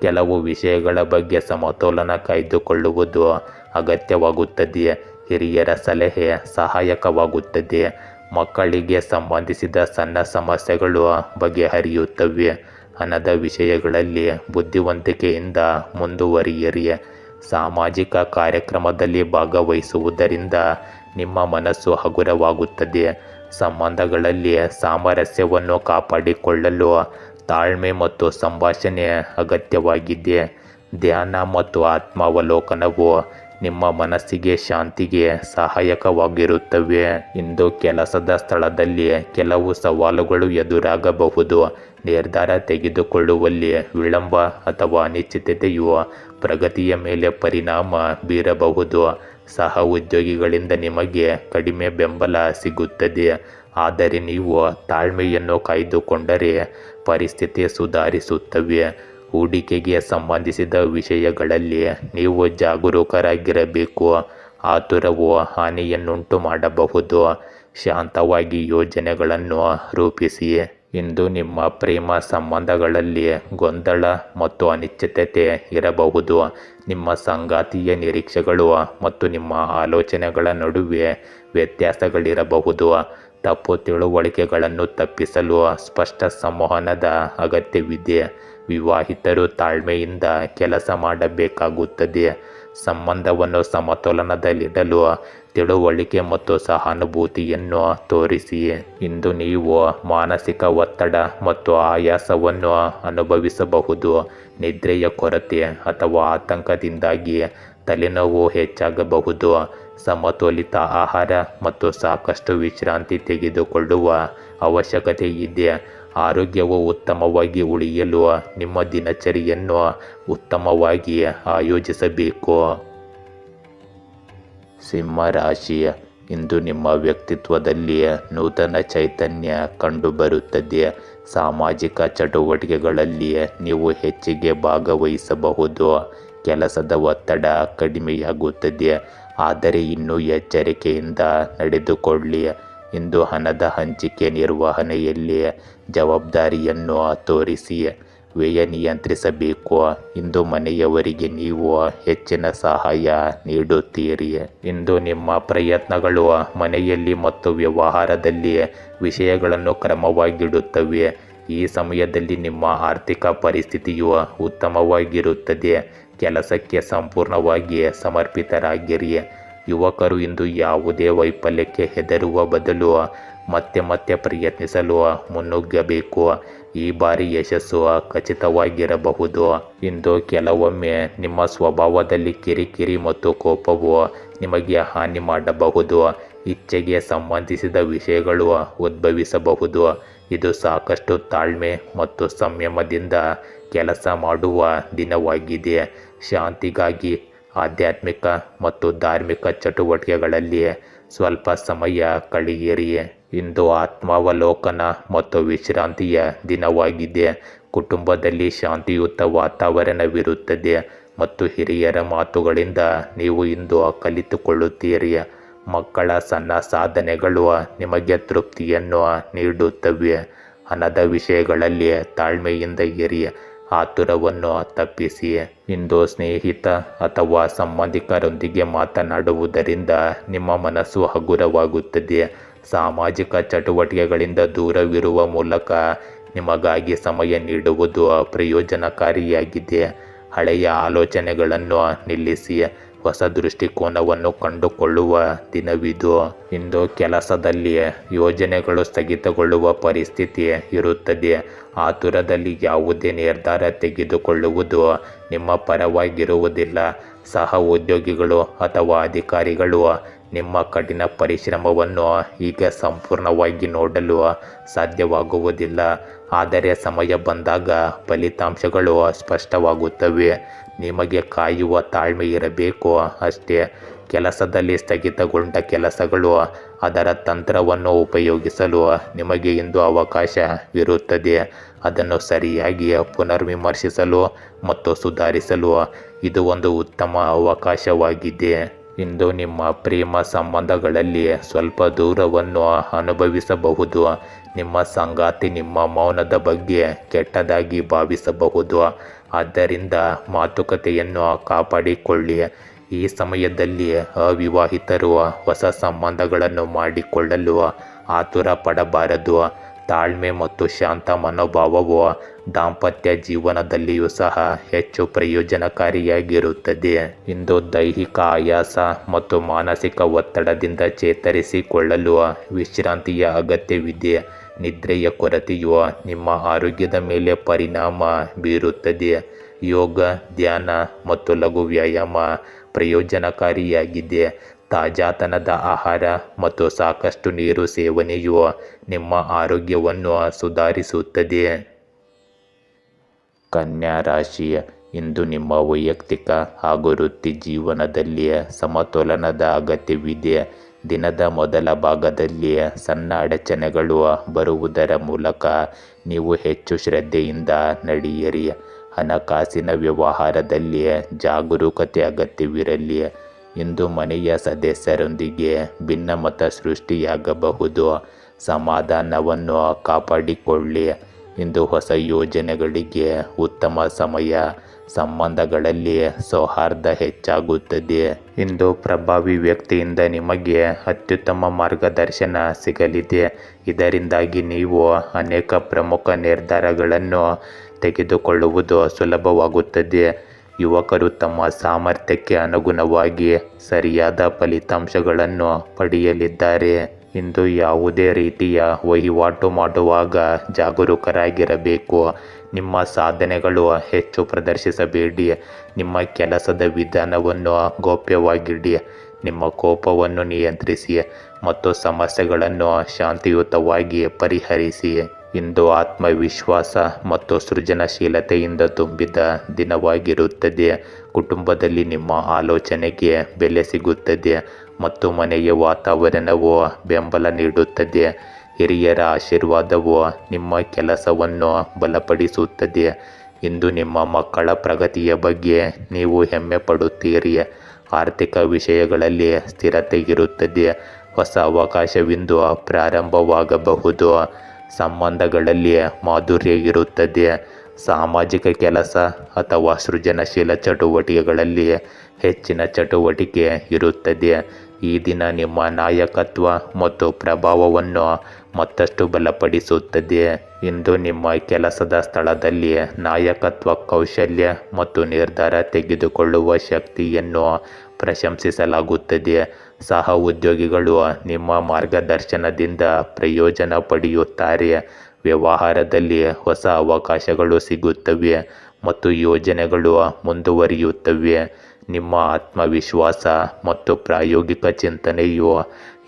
ಕೆಲವು ವಿಷಯಗಳ ಬಗ್ಗೆ ಸಮತೋಲನ ಕಾಯ್ದುಕೊಳ್ಳುವುದು ಅಗತ್ಯವಾಗುತ್ತದೆ. ಹಿರಿಯರ ಸಲಹೆ ಸಹಾಯಕವಾಗುತ್ತದೆ. ಮಕ್ಕಳಿಗೆ ಸಂಬಂಧಿಸಿದ ಸಣ್ಣ ಸಮಸ್ಯೆಗಳು ಬಗೆಹರಿಯುತ್ತವೆ. ಹಣದ ವಿಷಯಗಳಲ್ಲಿ ಬುದ್ಧಿವಂತಿಕೆಯಿಂದ ಮುಂದುವರಿಯಿರಿ. ಸಾಮಾಜಿಕ ಕಾರ್ಯಕ್ರಮದಲ್ಲಿ ಭಾಗವಹಿಸುವುದರಿಂದ ನಿಮ್ಮ ಮನಸ್ಸು ಹಗುರವಾಗುತ್ತದೆ. ಸಂಬಂಧಗಳಲ್ಲಿ ಸಾಮರಸ್ಯವನ್ನು ಕಾಪಾಡಿಕೊಳ್ಳಲು ತಾಳ್ಮೆ ಮತ್ತು ಸಂಭಾಷಣೆ ಅಗತ್ಯವಾಗಿದೆ. ಧ್ಯಾನ ಮತ್ತು ಆತ್ಮಾವಲೋಕನವು ನಿಮ್ಮ ಮನಸ್ಸಿಗೆ ಶಾಂತಿಗೆ ಸಹಾಯಕವಾಗಿರುತ್ತವೆ. ಇಂದು ಕೆಲಸದ ಸ್ಥಳದಲ್ಲಿ ಕೆಲವು ಸವಾಲುಗಳು ಎದುರಾಗಬಹುದು. ನಿರ್ಧಾರ ತೆಗೆದುಕೊಳ್ಳುವಲ್ಲಿ ವಿಳಂಬ ಅಥವಾ ಅನಿಶ್ಚಿತತೆಯು ಪ್ರಗತಿಯ ಮೇಲೆ ಪರಿಣಾಮ ಬೀರಬಹುದು. ಸಹ ಉದ್ಯೋಗಿಗಳಿಂದ ನಿಮಗೆ ಕಡಿಮೆ ಬೆಂಬಲ ಸಿಗುತ್ತದೆ, ಆದರೆ ನೀವು ತಾಳ್ಮೆಯನ್ನು ಕಾಯ್ದುಕೊಂಡರೆ ಪರಿಸ್ಥಿತಿ ಸುಧಾರಿಸುತ್ತವೆ. ಹೂಡಿಕೆಗೆ ಸಂಬಂಧಿಸಿದ ವಿಷಯಗಳಲ್ಲಿ ನೀವು ಜಾಗರೂಕರಾಗಿರಬೇಕು. ಆತುರವು ಹಾನಿಯನ್ನುಂಟು ಮಾಡಬಹುದು. ಶಾಂತವಾಗಿ ಯೋಜನೆಗಳನ್ನು ರೂಪಿಸಿ. ಇಂದು ನಿಮ್ಮ ಪ್ರೇಮ ಸಂಬಂಧಗಳಲ್ಲಿ ಗೊಂದಲ ಮತ್ತು ಅನಿಶ್ಚಿತತೆ ಇರಬಹುದು. ನಿಮ್ಮ ಸಂಗಾತಿಯ ನಿರೀಕ್ಷೆಗಳು ಮತ್ತು ನಿಮ್ಮ ಆಲೋಚನೆಗಳ ನಡುವೆ ವ್ಯತ್ಯಾಸಗಳಿರಬಹುದು. ತಪ್ಪು ತಿಳುವಳಿಕೆಗಳನ್ನು ತಪ್ಪಿಸಲು ಸ್ಪಷ್ಟ ಸಂವಹನದ ಅಗತ್ಯವಿದೆ. ವಿವಾಹಿತರು ತಾಳ್ಮೆಯಿಂದ ಕೆಲಸ ಮಾಡಬೇಕಾಗುತ್ತದೆ. ಸಂಬಂಧವನ್ನು ಸಮತೋಲನದಲ್ಲಿಡಲು ತಿಳುವಳಿಕೆ ಮತ್ತು ಸಹಾನುಭೂತಿಯನ್ನು ತೋರಿಸಿ. ಇಂದು ನೀವು ಮಾನಸಿಕ ಒತ್ತಡ ಮತ್ತು ಆಯಾಸವನ್ನು ಅನುಭವಿಸಬಹುದು. ನಿದ್ರೆಯ ಕೊರತೆ ಅಥವಾ ಆತಂಕದಿಂದಾಗಿ ತಲೆನೋವು ಹೆಚ್ಚಾಗಬಹುದು. ಸಮತೋಲಿತ ಆಹಾರ ಮತ್ತು ಸಾಕಷ್ಟು ವಿಶ್ರಾಂತಿ ತೆಗೆದುಕೊಳ್ಳುವ ಅವಶ್ಯಕತೆ ಇದೆ. ಆರೋಗ್ಯವು ಉತ್ತಮವಾಗಿ ಉಳಿಯಲು ನಿಮ್ಮ ದಿನಚರಿಯನ್ನು ಉತ್ತಮವಾಗಿ ಆಯೋಜಿಸಬೇಕು. ಸಿಂಹ ರಾಶಿ, ಇಂದು ನಿಮ್ಮ ವ್ಯಕ್ತಿತ್ವದಲ್ಲಿ ನೂತನ ಚೈತನ್ಯ ಕಂಡುಬರುತ್ತದೆ. ಸಾಮಾಜಿಕ ಚಟುವಟಿಕೆಗಳಲ್ಲಿ ನೀವು ಹೆಚ್ಚಿಗೆ ಭಾಗವಹಿಸಬಹುದು. ಕೆಲಸದ ಒತ್ತಡ ಕಡಿಮೆಯಾಗುತ್ತದೆ, ಆದರೆ ಇನ್ನೂ ಎಚ್ಚರಿಕೆಯಿಂದ ನಡೆದುಕೊಳ್ಳಿ. ಇಂದು ಹಣದ ಹಂಚಿಕೆ ನಿರ್ವಹಣೆಯಲ್ಲಿ ಜವಾಬ್ದಾರಿಯನ್ನು ತೋರಿಸಿ. ವ್ಯಯ ನಿಯಂತ್ರಿಸಬೇಕು. ಇಂದು ಮನೆಯವರಿಗೆ ನೀವು ಹೆಚ್ಚಿನ ಸಹಾಯ ನೀಡುತ್ತೀರಿ. ಇಂದು ನಿಮ್ಮ ಪ್ರಯತ್ನಗಳು ಮನೆಯಲ್ಲಿ ಮತ್ತು ವ್ಯವಹಾರದಲ್ಲಿ ವಿಷಯಗಳನ್ನು ಕ್ರಮವಾಗಿಡುತ್ತವೆ. ಈ ಸಮಯದಲ್ಲಿ ನಿಮ್ಮ ಆರ್ಥಿಕ ಪರಿಸ್ಥಿತಿಯು ಉತ್ತಮವಾಗಿರುತ್ತದೆ. ಕೆಲಸಕ್ಕೆ ಸಂಪೂರ್ಣವಾಗಿ ಸಮರ್ಪಿತರಾಗಿರಿ. ಯುವಕರು ಇಂದು ಯಾವುದೇ ವೈಫಲ್ಯಕ್ಕೆ ಹೆದರುವ ಬದಲು ಮತ್ತೆ ಪ್ರಯತ್ನಿಸಲು ಮುನ್ನುಗ್ಗಬೇಕು. ಈ ಬಾರಿ ಯಶಸ್ಸು ಖಚಿತವಾಗಿರಬಹುದು. ಇಂದು ಕೆಲವೊಮ್ಮೆ ನಿಮ್ಮ ಸ್ವಭಾವದಲ್ಲಿ ಕಿರಿಕಿರಿ ಮತ್ತು ಕೋಪವು ನಿಮಗೆ ಹಾನಿ ಮಾಡಬಹುದು. ಇಚ್ಛೆಗೆ ಸಂಬಂಧಿಸಿದ ವಿಷಯಗಳು ಉದ್ಭವಿಸಬಹುದು. ಇದು ಸಾಕಷ್ಟು ತಾಳ್ಮೆ ಮತ್ತು ಸಂಯಮದಿಂದ ಕೆಲಸ ಮಾಡುವ ದಿನವಾಗಿದೆ. ಶಾಂತಿಗಾಗಿ ಆಧ್ಯಾತ್ಮಿಕ ಮತ್ತು ಧಾರ್ಮಿಕ ಚಟುವಟಿಕೆಗಳಲ್ಲಿ ಸ್ವಲ್ಪ ಸಮಯ ಕಳೆಯಿರಿ. ಇಂದು ಆತ್ಮಾವಲೋಕನ ಮತ್ತು ವಿಶ್ರಾಂತಿಯ ದಿನವಾಗಿದೆ. ಕುಟುಂಬದಲ್ಲಿ ಶಾಂತಿಯುತ ವಾತಾವರಣವಿರುತ್ತದೆ ಮತ್ತು ಹಿರಿಯರ ಮಾತುಗಳಿಂದ ನೀವು ಇಂದು ಕಲಿತುಕೊಳ್ಳುತ್ತೀರಿ. ಮಕ್ಕಳ ಸಣ್ಣ ಸಾಧನೆಗಳು ನಿಮಗೆ ತೃಪ್ತಿಯನ್ನು ನೀಡುತ್ತವೆ. ಹಣದ ವಿಷಯಗಳಲ್ಲಿ ತಾಳ್ಮೆಯಿಂದ ಇರಿ. ಆತುರವನ್ನು ತಪ್ಪಿಸಿ. ಇಂದು ಸ್ನೇಹಿತ ಅಥವಾ ಸಂಬಂಧಿಕರೊಂದಿಗೆ ಮಾತನಾಡುವುದರಿಂದ ನಿಮ್ಮ ಮನಸ್ಸು ಹಗುರವಾಗುತ್ತದೆ. ಸಾಮಾಜಿಕ ಚಟುವಟಿಕೆಗಳಿಂದ ದೂರವಿರುವ ಮೂಲಕ ನಿಮಗಾಗಿ ಸಮಯ ನೀಡುವುದು ಪ್ರಯೋಜನಕಾರಿಯಾಗಿದೆ. ಹಳೆಯ ಆಲೋಚನೆಗಳನ್ನು ನಿಲ್ಲಿಸಿ. ಹೊಸ ದೃಷ್ಟಿಕೋನವನ್ನು ಕಂಡುಕೊಳ್ಳುವ ದಿನವಿದು. ಇಂದು ಕೆಲಸದಲ್ಲಿ ಯೋಜನೆಗಳು ಸ್ಥಗಿತಗೊಳ್ಳುವ ಪರಿಸ್ಥಿತಿ ಇರುತ್ತದೆ. ಆತುರದಲ್ಲಿ ಯಾವುದೇ ನಿರ್ಧಾರ ತೆಗೆದುಕೊಳ್ಳುವುದು ನಿಮ್ಮ ಪರವಾಗಿರುವುದಿಲ್ಲ. ಸಹ ಉದ್ಯೋಗಿಗಳು ಅಥವಾ ಅಧಿಕಾರಿಗಳು ನಿಮ್ಮ ಕಠಿಣ ಪರಿಶ್ರಮವನ್ನು ಈಗ ಸಂಪೂರ್ಣವಾಗಿ ನೋಡಲು ಸಾಧ್ಯವಾಗುವುದಿಲ್ಲ, ಆದರೆ ಸಮಯ ಬಂದಾಗ ಫಲಿತಾಂಶಗಳು ಸ್ಪಷ್ಟವಾಗುತ್ತವೆ. ನಿಮಗೆ ಕಾಯುವ ತಾಳ್ಮೆ ಇರಬೇಕು ಅಷ್ಟೇ. ಕೆಲಸದಲ್ಲಿ ಸ್ಥಗಿತಗೊಂಡ ಕೆಲಸಗಳು ಅದರ ತಂತ್ರವನ್ನು ಉಪಯೋಗಿಸಲು ನಿಮಗೆ ಇಂದು ಅವಕಾಶವಿರುತ್ತದೆ. ಅದನ್ನು ಸರಿಯಾಗಿ ಪುನರ್ವಿಮರ್ಶಿಸಲು ಮತ್ತು ಸುಧಾರಿಸಲು ಇದು ಒಂದು ಉತ್ತಮ ಅವಕಾಶವಾಗಿದೆ. ಇಂದು ನಿಮ್ಮ ಪ್ರೇಮ ಸಂಬಂಧಗಳಲ್ಲಿ ಸ್ವಲ್ಪ ದೂರವನ್ನು ಅನುಭವಿಸಬಹುದು. ನಿಮ್ಮ ಸಂಗಾತಿ ನಿಮ್ಮ ಮೌನದ ಬಗ್ಗೆ ಕೆಟ್ಟದಾಗಿ ಭಾವಿಸಬಹುದು. ಆದ್ದರಿಂದ ಮಾತುಕತೆಯನ್ನು ಕಾಪಾಡಿಕೊಳ್ಳಿ. ಈ ಸಮಯದಲ್ಲಿ ಅವಿವಾಹಿತರು ಹೊಸ ಸಂಬಂಧಗಳನ್ನು ಮಾಡಿಕೊಳ್ಳಲು ಆತುರ ಪಡಬಾರದು. ತಾಳ್ಮೆ ಮತ್ತು ಶಾಂತ ಮನೋಭಾವವು ದಾಂಪತ್ಯ ಜೀವನದಲ್ಲಿಯೂ ಸಹ ಹೆಚ್ಚು ಪ್ರಯೋಜನಕಾರಿಯಾಗಿರುತ್ತದೆ. ಇಂದು ದೈಹಿಕ ಆಯಾಸ ಮತ್ತು ಮಾನಸಿಕ ಒತ್ತಡದಿಂದ ಚೇತರಿಸಿಕೊಳ್ಳಲು ವಿಶ್ರಾಂತಿಯ ಅಗತ್ಯವಿದೆ. ನಿದ್ರೆಯ ಕೊರತೆಯು ನಿಮ್ಮ ಆರೋಗ್ಯದ ಮೇಲೆ ಪರಿಣಾಮ ಬೀರುತ್ತದೆ. ಯೋಗ, ಧ್ಯಾನ ಮತ್ತು ಲಘು ವ್ಯಾಯಾಮ ಪ್ರಯೋಜನಕಾರಿಯಾಗಿದೆ. ತಾಜಾತನದ ಆಹಾರ ಮತ್ತು ಸಾಕಷ್ಟು ನೀರು ಸೇವನೆಯು ನಿಮ್ಮ ಆರೋಗ್ಯವನ್ನು ಸುಧಾರಿಸುತ್ತದೆ. ಕನ್ಯಾ ರಾಶಿ, ಇಂದು ನಿಮ್ಮ ವೈಯಕ್ತಿಕ ಹಾಗೂ ವೃತ್ತಿ ಜೀವನದಲ್ಲಿ ಸಮತೋಲನದ ಅಗತ್ಯವಿದೆ. ದಿನದ ಮೊದಲ ಭಾಗದಲ್ಲಿ ಸಣ್ಣ ಅಡಚಣೆಗಳು ಬರುವುದರ ಮೂಲಕ ನೀವು ಹೆಚ್ಚು ಶ್ರದ್ಧೆಯಿಂದ ನಡೆಯಿರಿ. ಹಣಕಾಸಿನ ವ್ಯವಹಾರದಲ್ಲಿ ಜಾಗರೂಕತೆ ಅಗತ್ಯವಿರಲಿ. ಇಂದು ಮನೆಯ ಸದಸ್ಯರೊಂದಿಗೆ ಭಿನ್ನಮತ ಸೃಷ್ಟಿಯಾಗಬಹುದು. ಸಮಾಧಾನವನ್ನು ಕಾಪಾಡಿಕೊಳ್ಳಿ. ಇಂದು ಹೊಸ ಯೋಜನೆಗಳಿಗೆ ಉತ್ತಮ ಸಮಯ. ಸಂಬಂಧಗಳಲ್ಲಿ ಸೌಹಾರ್ದ ಹೆಚ್ಚಾಗುತ್ತದೆ. ಇಂದು ಪ್ರಭಾವಿ ವ್ಯಕ್ತಿಯಿಂದ ನಿಮಗೆ ಅತ್ಯುತ್ತಮ ಮಾರ್ಗದರ್ಶನ ಸಿಗಲಿದೆ. ಇದರಿಂದಾಗಿ ನೀವು ಅನೇಕ ಪ್ರಮುಖ ನಿರ್ಧಾರಗಳನ್ನು ತೆಗೆದುಕೊಳ್ಳುವುದು ಸುಲಭವಾಗುತ್ತದೆ. ಯುವಕರು ತಮ್ಮ ಸಾಮರ್ಥ್ಯಕ್ಕೆ ಅನುಗುಣವಾಗಿ ಸರಿಯಾದ ಫಲಿತಾಂಶಗಳನ್ನು ಪಡೆಯಲಿದ್ದಾರೆ. ಇಂದು ಯಾವುದೇ ರೀತಿಯ ವಹಿವಾಟು ಮಾಡುವಾಗ ಜಾಗರೂಕರಾಗಿರಬೇಕು. ನಿಮ್ಮ ಸಾಧನೆಗಳು ಹೆಚ್ಚು ಪ್ರದರ್ಶಿಸಬೇಡಿ. ನಿಮ್ಮ ಕೆಲಸದ ವಿಧಾನವನ್ನು ಗೌಪ್ಯವಾಗಿಡಿ. ನಿಮ್ಮ ಕೋಪವನ್ನು ನಿಯಂತ್ರಿಸಿ ಮತ್ತು ಸಮಸ್ಯೆಗಳನ್ನು ಶಾಂತಿಯುತವಾಗಿ ಪರಿಹರಿಸಿ. ಇಂದು ಆತ್ಮವಿಶ್ವಾಸ ಮತ್ತು ಸೃಜನಶೀಲತೆಯಿಂದ ತುಂಬಿದ ದಿನವಾಗಿರುತ್ತದೆ. ಕುಟುಂಬದಲ್ಲಿ ನಿಮ್ಮ ಆಲೋಚನೆಗೆ ಬೆಲೆ ಸಿಗುತ್ತದೆ ಮತ್ತು ಮನೆಯ ವಾತಾವರಣವು ಬೆಂಬಲ ನೀಡುತ್ತದೆ. ಹಿರಿಯರ ಆಶೀರ್ವಾದವು ನಿಮ್ಮ ಕೆಲಸವನ್ನು ಬಲಪಡಿಸುತ್ತದೆ. ಇಂದು ನಿಮ್ಮ ಮಕ್ಕಳ ಪ್ರಗತಿಯ ಬಗ್ಗೆ ನೀವು ಹೆಮ್ಮೆ ಪಡುತ್ತೀರಿ. ಆರ್ಥಿಕ ವಿಷಯಗಳಲ್ಲಿ ಸ್ಥಿರತೆ ಇರುತ್ತದೆ. ಹೊಸ ಅವಕಾಶವಿಂದು ಪ್ರಾರಂಭವಾಗಬಹುದು. ಸಂಬಂಧಗಳಲ್ಲಿ ಮಾಧುರ್ಯ ಇರುತ್ತದೆ. ಸಾಮಾಜಿಕ ಕೆಲಸ ಅಥವಾ ಸೃಜನಶೀಲ ಚಟುವಟಿಕೆಗಳಲ್ಲಿ ಹೆಚ್ಚಿನ ಚಟುವಟಿಕೆ ಇರುತ್ತದೆ. ಈ ದಿನ ನಿಮ್ಮ ನಾಯಕತ್ವ ಮತ್ತು ಪ್ರಭಾವವನ್ನು ಮತ್ತಷ್ಟು ಬಲಪಡಿಸುತ್ತದೆ. ಇಂದು ನಿಮ್ಮ ಕೆಲಸದ ಸ್ಥಳದಲ್ಲಿ ನಾಯಕತ್ವ ಕೌಶಲ್ಯ ಮತ್ತು ನಿರ್ಧಾರ ತೆಗೆದುಕೊಳ್ಳುವ ಶಕ್ತಿಯನ್ನು ಪ್ರಶಂಸಿಸಲಾಗುತ್ತದೆ. ಸಹ ಉದ್ಯೋಗಿಗಳು ನಿಮ್ಮ ಮಾರ್ಗದರ್ಶನದಿಂದ ಪ್ರಯೋಜನ ಪಡೆಯುತ್ತಾರೆ. ವ್ಯವಹಾರದಲ್ಲಿ ಹೊಸ ಅವಕಾಶಗಳು ಸಿಗುತ್ತವೆ ಮತ್ತು ಯೋಜನೆಗಳು ಮುಂದುವರಿಯುತ್ತವೆ. ನಿಮ್ಮ ಆತ್ಮವಿಶ್ವಾಸ ಮತ್ತು ಪ್ರಾಯೋಗಿಕ ಚಿಂತನೆಯು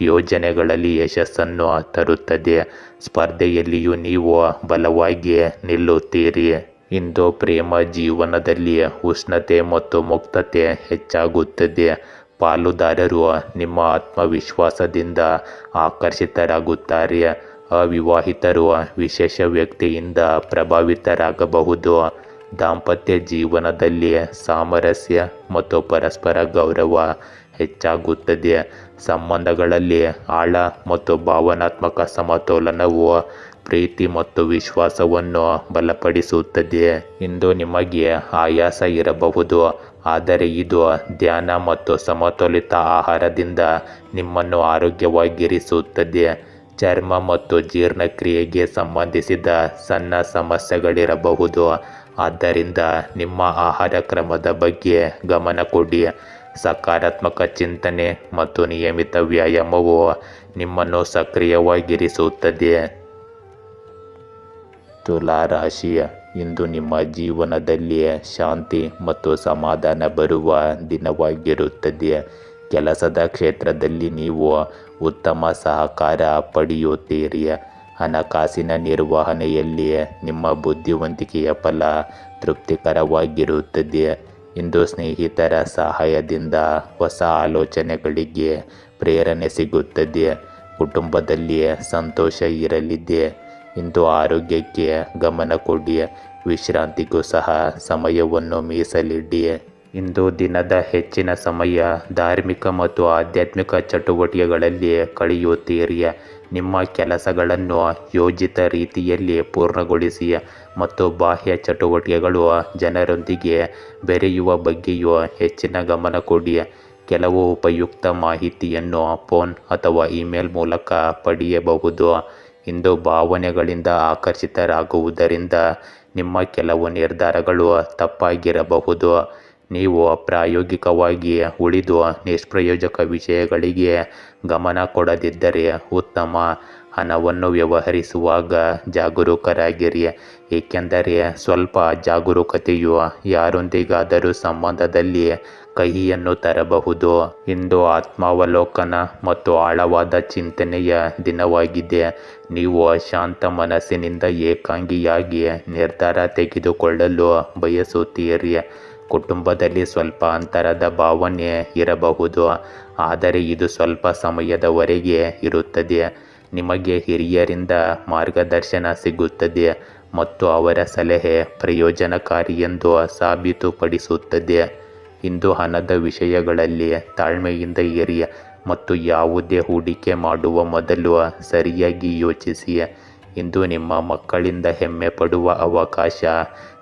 ಯೋಜನೆಗಳಲ್ಲಿ ಯಶಸ್ಸನ್ನು ತರುತ್ತದೆ. ಸ್ಪರ್ಧೆಯಲ್ಲಿಯೂ ನೀವು ಬಲವಾಗಿ ನಿಲ್ಲುತ್ತೀರಿ. ಇಂದು ಪ್ರೇಮ ಜೀವನದಲ್ಲಿ ಉಷ್ಣತೆ ಮತ್ತು ಮುಕ್ತತೆ ಹೆಚ್ಚಾಗುತ್ತದೆ. ಪಾಲುದಾರರು ನಿಮ್ಮ ಆತ್ಮವಿಶ್ವಾಸದಿಂದ ಆಕರ್ಷಿತರಾಗುತ್ತಾರೆ. ಅವಿವಾಹಿತರು ವಿಶೇಷ ವ್ಯಕ್ತಿಯಿಂದ ಪ್ರಭಾವಿತರಾಗಬಹುದು. ದಾಂಪತ್ಯ ಜೀವನದಲ್ಲಿ ಸಾಮರಸ್ಯ ಮತ್ತು ಪರಸ್ಪರ ಗೌರವ ಹೆಚ್ಚಾಗುತ್ತದೆ. ಸಂಬಂಧಗಳಲ್ಲಿ ಆಳ ಮತ್ತು ಭಾವನಾತ್ಮಕ ಸಮತೋಲನವು ಪ್ರೀತಿ ಮತ್ತು ವಿಶ್ವಾಸವನ್ನು ಬಲಪಡಿಸುತ್ತದೆ. ಇಂದು ನಿಮಗೆ ಆಯಾಸ ಇರಬಹುದು, ಆದರೆ ಇದು ಧ್ಯಾನ ಮತ್ತು ಸಮತೋಲಿತ ಆಹಾರದಿಂದ ನಿಮ್ಮನ್ನು ಆರೋಗ್ಯವಾಗಿರಿಸುತ್ತದೆ. ಚರ್ಮ ಮತ್ತು ಜೀರ್ಣಕ್ರಿಯೆಗೆ ಸಂಬಂಧಿಸಿದ ಸಣ್ಣ ಸಮಸ್ಯೆಗಳಿರಬಹುದು, ಆದ್ದರಿಂದ ನಿಮ್ಮ ಆಹಾರ ಕ್ರಮದ ಬಗ್ಗೆ ಗಮನ ಕೊಡಿ. ಸಕಾರಾತ್ಮಕ ಚಿಂತನೆ ಮತ್ತು ನಿಯಮಿತ ವ್ಯಾಯಾಮವು ನಿಮ್ಮನ್ನು ಸಕ್ರಿಯವಾಗಿರಿಸುತ್ತದೆ. ತುಲಾ ರಾಶಿ, ಇಂದು ನಿಮ್ಮ ಜೀವನದಲ್ಲಿ ಶಾಂತಿ ಮತ್ತು ಸಮಾಧಾನ ಬರುವ ದಿನವಾಗಿರುತ್ತದೆ. ಕೆಲಸದ ಕ್ಷೇತ್ರದಲ್ಲಿ ನೀವು ಉತ್ತಮ ಸಹಕಾರ ಪಡೆಯುತ್ತೀರಿ. ಹಣಕಾಸಿನ ನಿರ್ವಹಣೆಯಲ್ಲಿ ನಿಮ್ಮ ಬುದ್ಧಿವಂತಿಕೆಯ ಫಲ ತೃಪ್ತಿಕರವಾಗಿರುತ್ತದೆ. ಇಂದು ಸ್ನೇಹಿತರ ಸಹಾಯದಿಂದ ಹೊಸ ಆಲೋಚನೆಗಳಿಗೆ ಪ್ರೇರಣೆ ಸಿಗುತ್ತದೆ. ಕುಟುಂಬದಲ್ಲಿ ಸಂತೋಷ ಇರಲಿದೆ. ಇಂದು ಆರೋಗ್ಯಕ್ಕೆ ಗಮನ ಕೊಡಿ. ವಿಶ್ರಾಂತಿಗೂ ಸಹ ಸಮಯವನ್ನು ಮೀಸಲಿಡಿ. ಇಂದು ದಿನದ ಹೆಚ್ಚಿನ ಸಮಯ ಧಾರ್ಮಿಕ ಮತ್ತು ಆಧ್ಯಾತ್ಮಿಕ ಚಟುವಟಿಕೆಗಳಲ್ಲಿ ಕಳೆಯುತ್ತೀರಿ. ನಿಮ್ಮ ಕೆಲಸಗಳನ್ನು ಯೋಜಿತ ರೀತಿಯಲ್ಲಿ ಪೂರ್ಣಗೊಳಿಸಿ ಮತ್ತು ಬಾಹ್ಯ ಚಟುವಟಿಕೆಗಳು ಜನರೊಂದಿಗೆ ಬೆರೆಯುವ ಬಗ್ಗೆಯೂ ಹೆಚ್ಚಿನ ಗಮನ ಕೊಡಿ. ಕೆಲವು ಉಪಯುಕ್ತ ಮಾಹಿತಿಯನ್ನು ಫೋನ್ ಅಥವಾ ಇಮೇಲ್ ಮೂಲಕ ಪಡೆಯಬಹುದು. ಇಂದು ಭಾವನೆಗಳಿಂದ ಆಕರ್ಷಿತರಾಗುವುದರಿಂದ ನಿಮ್ಮ ಕೆಲವು ನಿರ್ಧಾರಗಳು ತಪ್ಪಾಗಿರಬಹುದು. ನೀವು ಪ್ರಾಯೋಗಿಕವಾಗಿ ಉಳಿದು ನಿಷ್ಪ್ರಯೋಜಕ ವಿಷಯಗಳಿಗೆ ಗಮನ ಕೊಡದಿದ್ದರೆ ಉತ್ತಮ. ಹಣವನ್ನು ವ್ಯವಹರಿಸುವಾಗ ಜಾಗರೂಕರಾಗಿರಿ, ಏಕೆಂದರೆ ಸ್ವಲ್ಪ ಜಾಗರೂಕತೆಯು ಯಾರೊಂದಿಗಾದರೂ ಸಂಬಂಧದಲ್ಲಿ ಕಹಿಯನ್ನು ತರಬಹುದು. ಇಂದು ಆತ್ಮಾವಲೋಕನ ಮತ್ತು ಆಳವಾದ ಚಿಂತನೆಯ ದಿನವಾಗಿದೆ. ನೀವು ಶಾಂತ ಮನಸ್ಸಿನಿಂದ ಏಕಾಂಗಿಯಾಗಿ ನಿರ್ಧಾರ ತೆಗೆದುಕೊಳ್ಳಲು ಬಯಸುತ್ತೀರಿ. ಕುಟುಂಬದಲ್ಲಿ ಸ್ವಲ್ಪ ಅಂತರದ ಭಾವನೆ ಇರಬಹುದು, ಆದರೆ ಇದು ಸ್ವಲ್ಪ ಸಮಯದವರೆಗೆ ಇರುತ್ತದೆ. ನಿಮಗೆ ಹಿರಿಯರಿಂದ ಮಾರ್ಗದರ್ಶನ ಸಿಗುತ್ತದೆ ಮತ್ತು ಅವರ ಸಲಹೆ ಪ್ರಯೋಜನಕಾರಿ ಎಂದು ಸಾಬೀತುಪಡಿಸುತ್ತದೆ. ಇಂದು ಹಣದ ವಿಷಯಗಳಲ್ಲಿ ತಾಳ್ಮೆಯಿಂದ ಇರಿ ಮತ್ತು ಯಾವುದೇ ಹೂಡಿಕೆ ಮಾಡುವ ಮೊದಲು ಸರಿಯಾಗಿ ಯೋಚಿಸಿ. ಇಂದು ನಿಮ್ಮ ಮಕ್ಕಳಿಂದ ಹೆಮ್ಮೆ ಪಡುವ ಅವಕಾಶ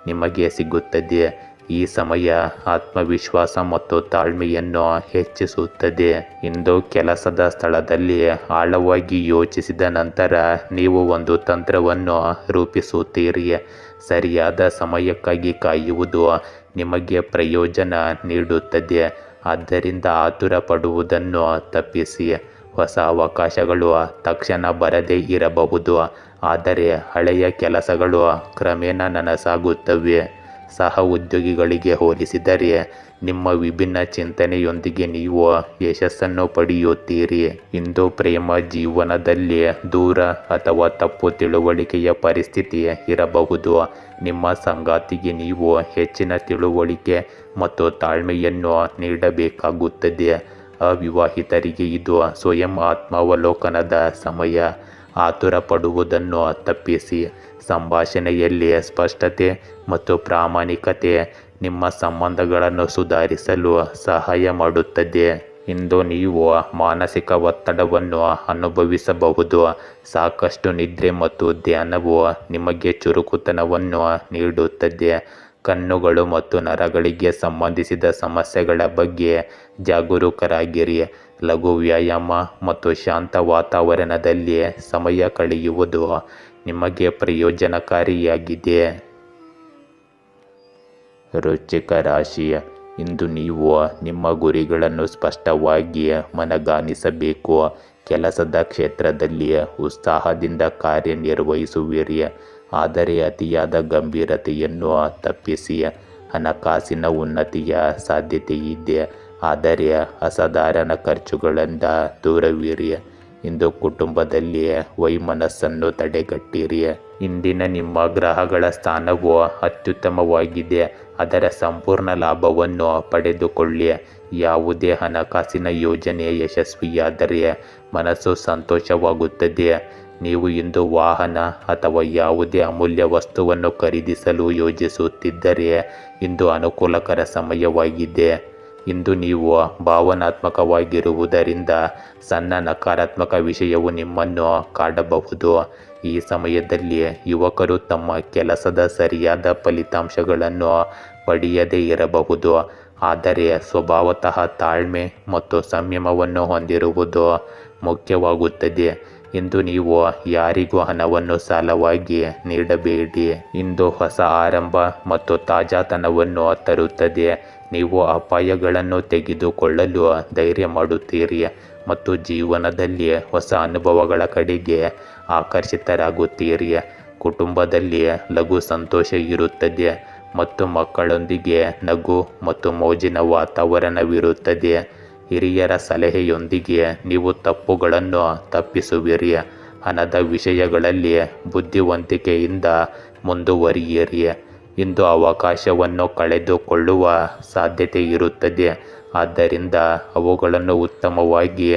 ನಿಮಗೆ ಸಿಗುತ್ತದೆ. ಈ ಸಮಯ ಆತ್ಮವಿಶ್ವಾಸ ಮತ್ತು ತಾಳ್ಮೆಯನ್ನು ಹೆಚ್ಚಿಸುತ್ತದೆ. ಇಂದು ಕೆಲಸದ ಸ್ಥಳದಲ್ಲಿ ಆಳವಾಗಿ ಯೋಚಿಸಿದ ನಂತರ ನೀವು ಒಂದು ತಂತ್ರವನ್ನು ರೂಪಿಸುತ್ತೀರಿ. ಸರಿಯಾದ ಸಮಯಕ್ಕಾಗಿ ಕಾಯುವುದು ನಿಮಗೆ ಪ್ರಯೋಜನ ನೀಡುತ್ತದೆ, ಆದ್ದರಿಂದ ಆತುರ ಪಡುವುದನ್ನು ತಪ್ಪಿಸಿ. ಹೊಸ ಅವಕಾಶಗಳು ತಕ್ಷಣ ಬರದೇ ಇರಬಹುದು, ಆದರೆ ಹಳೆಯ ಕೆಲಸಗಳು ಕ್ರಮೇಣ ನನಸಾಗುತ್ತವೆ. ಸಹ ಉದ್ಯೋಗಿಗಳಿಗೆ ಹೋಲಿಸಿದರೆ ನಿಮ್ಮ ವಿಭಿನ್ನ ಚಿಂತನೆಯೊಂದಿಗೆ ನೀವು ಯಶಸ್ಸನ್ನು ಪಡೆಯುತ್ತೀರಿ. ಇಂದು ಪ್ರೇಮ ಜೀವನದಲ್ಲಿ ದೂರ ಅಥವಾ ತಪ್ಪು ತಿಳುವಳಿಕೆಯ ಪರಿಸ್ಥಿತಿ ಇರಬಹುದು. ನಿಮ್ಮ ಸಂಗಾತಿಗೆ ನೀವು ಹೆಚ್ಚಿನ ತಿಳುವಳಿಕೆ ಮತ್ತು ತಾಳ್ಮೆಯನ್ನು ನೀಡಬೇಕಾಗುತ್ತದೆ. ಅವಿವಾಹಿತರಿಗೆ ಇದು ಸ್ವಯಂ ಆತ್ಮಾವಲೋಕನದ ಸಮಯ. ಆತುರ ಪಡುವುದನ್ನು ತಪ್ಪಿಸಿ. ಸಂಭಾಷಣೆಯಲ್ಲಿ ಸ್ಪಷ್ಟತೆ ಮತ್ತು ಪ್ರಾಮಾಣಿಕತೆ ನಿಮ್ಮ ಸಂಬಂಧಗಳನ್ನು ಸುಧಾರಿಸಲು ಸಹಾಯ ಮಾಡುತ್ತದೆ. ಇಂದು ನೀವು ಮಾನಸಿಕ ಒತ್ತಡವನ್ನು ಅನುಭವಿಸಬಹುದು. ಸಾಕಷ್ಟು ನಿದ್ರೆ ಮತ್ತು ಧ್ಯಾನವು ನಿಮಗೆ ಚುರುಕುತನವನ್ನು ನೀಡುತ್ತದೆ. ಕಣ್ಣುಗಳು ಮತ್ತು ನರಗಳಿಗೆ ಸಂಬಂಧಿಸಿದ ಸಮಸ್ಯೆಗಳ ಬಗ್ಗೆ ಜಾಗರೂಕರಾಗಿರಿ. ಲಘು ವ್ಯಾಯಾಮ ಮತ್ತು ಶಾಂತ ವಾತಾವರಣದಲ್ಲಿ ಸಮಯ ಕಳೆಯುವುದು ನಿಮಗೆ ಪ್ರಯೋಜನಕಾರಿಯಾಗಿದೆ. ವೃಶ್ಚಿಕ ರಾಶಿ, ಇಂದು ನೀವು ನಿಮ್ಮ ಗುರಿಗಳನ್ನು ಸ್ಪಷ್ಟವಾಗಿ ಮನಗಾಣಿಸಬೇಕು. ಕೆಲಸದ ಕ್ಷೇತ್ರದಲ್ಲಿ ಉತ್ಸಾಹದಿಂದ ಕಾರ್ಯನಿರ್ವಹಿಸುವಿರಿ, ಆದರೆ ಅತಿಯಾದ ಗಂಭೀರತೆಯನ್ನು ತಪ್ಪಿಸಿ. ಹಣಕಾಸಿನ ಉನ್ನತಿಯ ಸಾಧ್ಯತೆಯಿದೆ, ಆದರೆ ಅಸಾಧಾರಣ ಖರ್ಚುಗಳಿಂದ ದೂರವಿರಿ. ಇಂದು ಕುಟುಂಬದಲ್ಲಿ ವೈಮನಸ್ಸನ್ನು ತಡೆಗಟ್ಟಿರಿ. ಇಂದಿನ ನಿಮ್ಮ ಗ್ರಹಗಳ ಸ್ಥಾನವು ಅತ್ಯುತ್ತಮವಾಗಿದೆ, ಅದರ ಸಂಪೂರ್ಣ ಲಾಭವನ್ನು ಪಡೆದುಕೊಳ್ಳಿ. ಯಾವುದೇ ಹಣಕಾಸಿನ ಯೋಜನೆ ಯಶಸ್ವಿಯಾದರೆ ಮನಸ್ಸು ಸಂತೋಷವಾಗುತ್ತದೆ. ನೀವು ಇಂದು ವಾಹನ ಅಥವಾ ಯಾವುದೇ ಅಮೂಲ್ಯ ವಸ್ತುವನ್ನು ಖರೀದಿಸಲು ಯೋಜಿಸುತ್ತಿದ್ದರೆ ಇಂದು ಅನುಕೂಲಕರ ಸಮಯವಾಗಿದೆ. ಇಂದು ನೀವು ಭಾವನಾತ್ಮಕವಾಗಿರುವುದರಿಂದ ಸಣ್ಣ ನಕಾರಾತ್ಮಕ ವಿಷಯವು ನಿಮ್ಮನ್ನು ಕಾಡಬಹುದು. ಈ ಸಮಯದಲ್ಲಿ ಯುವಕರು ತಮ್ಮ ಕೆಲಸದ ಸರಿಯಾದ ಫಲಿತಾಂಶಗಳನ್ನು ಪಡೆಯದೇ ಇರಬಹುದು, ಆದರೆ ಸ್ವಭಾವತಃ ತಾಳ್ಮೆ ಮತ್ತು ಸಂಯಮವನ್ನು ಹೊಂದಿರುವುದು ಮುಖ್ಯವಾಗುತ್ತದೆ. ಇಂದು ನೀವು ಯಾರಿಗೂ ಹಣವನ್ನು ಸಾಲವಾಗಿ ನೀಡಬೇಡಿ. ಇಂದು ಹೊಸ ಆರಂಭ ಮತ್ತು ತಾಜಾತನವನ್ನು ತರುತ್ತದೆ. ನೀವು ಅಪಾಯಗಳನ್ನು ತೆಗೆದುಕೊಳ್ಳಲು ಧೈರ್ಯ ಮಾಡುತ್ತೀರಿ ಮತ್ತು ಜೀವನದಲ್ಲಿ ಹೊಸ ಅನುಭವಗಳ ಕಡೆಗೆ ಆಕರ್ಷಿತರಾಗುತ್ತೀರಿ. ಕುಟುಂಬದಲ್ಲಿ ಲಘು ಸಂತೋಷ ಇರುತ್ತದೆ ಮತ್ತು ಮಕ್ಕಳೊಂದಿಗೆ ನಗು ಮತ್ತು ಮೋಜಿನ ವಾತಾವರಣವಿರುತ್ತದೆ. ಹಿರಿಯರ ಸಲಹೆಯೊಂದಿಗೆ ನೀವು ತಪ್ಪುಗಳನ್ನು ತಪ್ಪಿಸುವಿರಿ. ಹಣದ ವಿಷಯಗಳಲ್ಲಿ ಬುದ್ಧಿವಂತಿಕೆಯಿಂದ ಮುಂದುವರಿಯಿರಿ. ಇಂದು ಅವಕಾಶವನ್ನು ಕಳೆದುಕೊಳ್ಳುವ ಸಾಧ್ಯತೆ ಇರುತ್ತದೆ, ಆದ್ದರಿಂದ ಅವುಗಳನ್ನು ಉತ್ತಮವಾಗಿ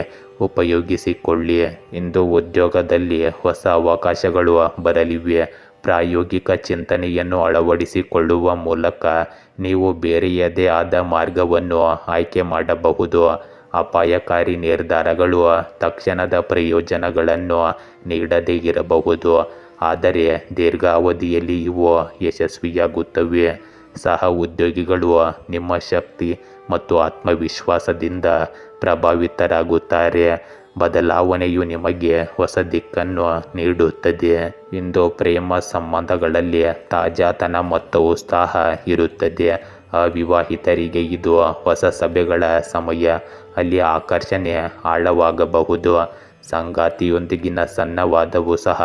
ಉಪಯೋಗಿಸಿಕೊಳ್ಳಿ. ಇಂದು ಉದ್ಯೋಗದಲ್ಲಿ ಹೊಸ ಅವಕಾಶಗಳು ಬರಲಿವೆ. ಪ್ರಾಯೋಗಿಕ ಚಿಂತನೆಯನ್ನು ಅಳವಡಿಸಿಕೊಳ್ಳುವ ಮೂಲಕ ನೀವು ಬೇರೆಯದೇ ಆದ ಮಾರ್ಗವನ್ನು ಆಯ್ಕೆ ಮಾಡಬಹುದು. ಅಪಾಯಕಾರಿ ನಿರ್ಧಾರಗಳು ತಕ್ಷಣದ ಪ್ರಯೋಜನಗಳನ್ನು ನೀಡದೇ ಇರಬಹುದು, ಆದರೆ ದೀರ್ಘಾವಧಿಯಲ್ಲಿ ಇವು ಯಶಸ್ವಿಯಾಗುತ್ತವೆ. ಸಹ ಉದ್ಯೋಗಿಗಳು ನಿಮ್ಮ ಶಕ್ತಿ ಮತ್ತು ಆತ್ಮವಿಶ್ವಾಸದಿಂದ ಪ್ರಭಾವಿತರಾಗುತ್ತಾರೆ. ಬದಲಾವಣೆಯು ನಿಮಗೆ ಹೊಸ ದಿಕ್ಕನ್ನು ನೀಡುತ್ತದೆ. ಇಂದು ಪ್ರೇಮ ಸಂಬಂಧಗಳಲ್ಲಿ ತಾಜಾತನ ಮತ್ತು ಉತ್ಸಾಹ ಇರುತ್ತದೆ. ಅವಿವಾಹಿತರಿಗೆ ಇದು ಹೊಸ ಸಭೆಗಳ ಸಮಯ, ಅಲ್ಲಿ ಆಕರ್ಷಣೆ ಆಳವಾಗಬಹುದು. ಸಂಗಾತಿಯೊಂದಿಗಿನ ಸಣ್ಣ ವಾದವೂ ಸಹ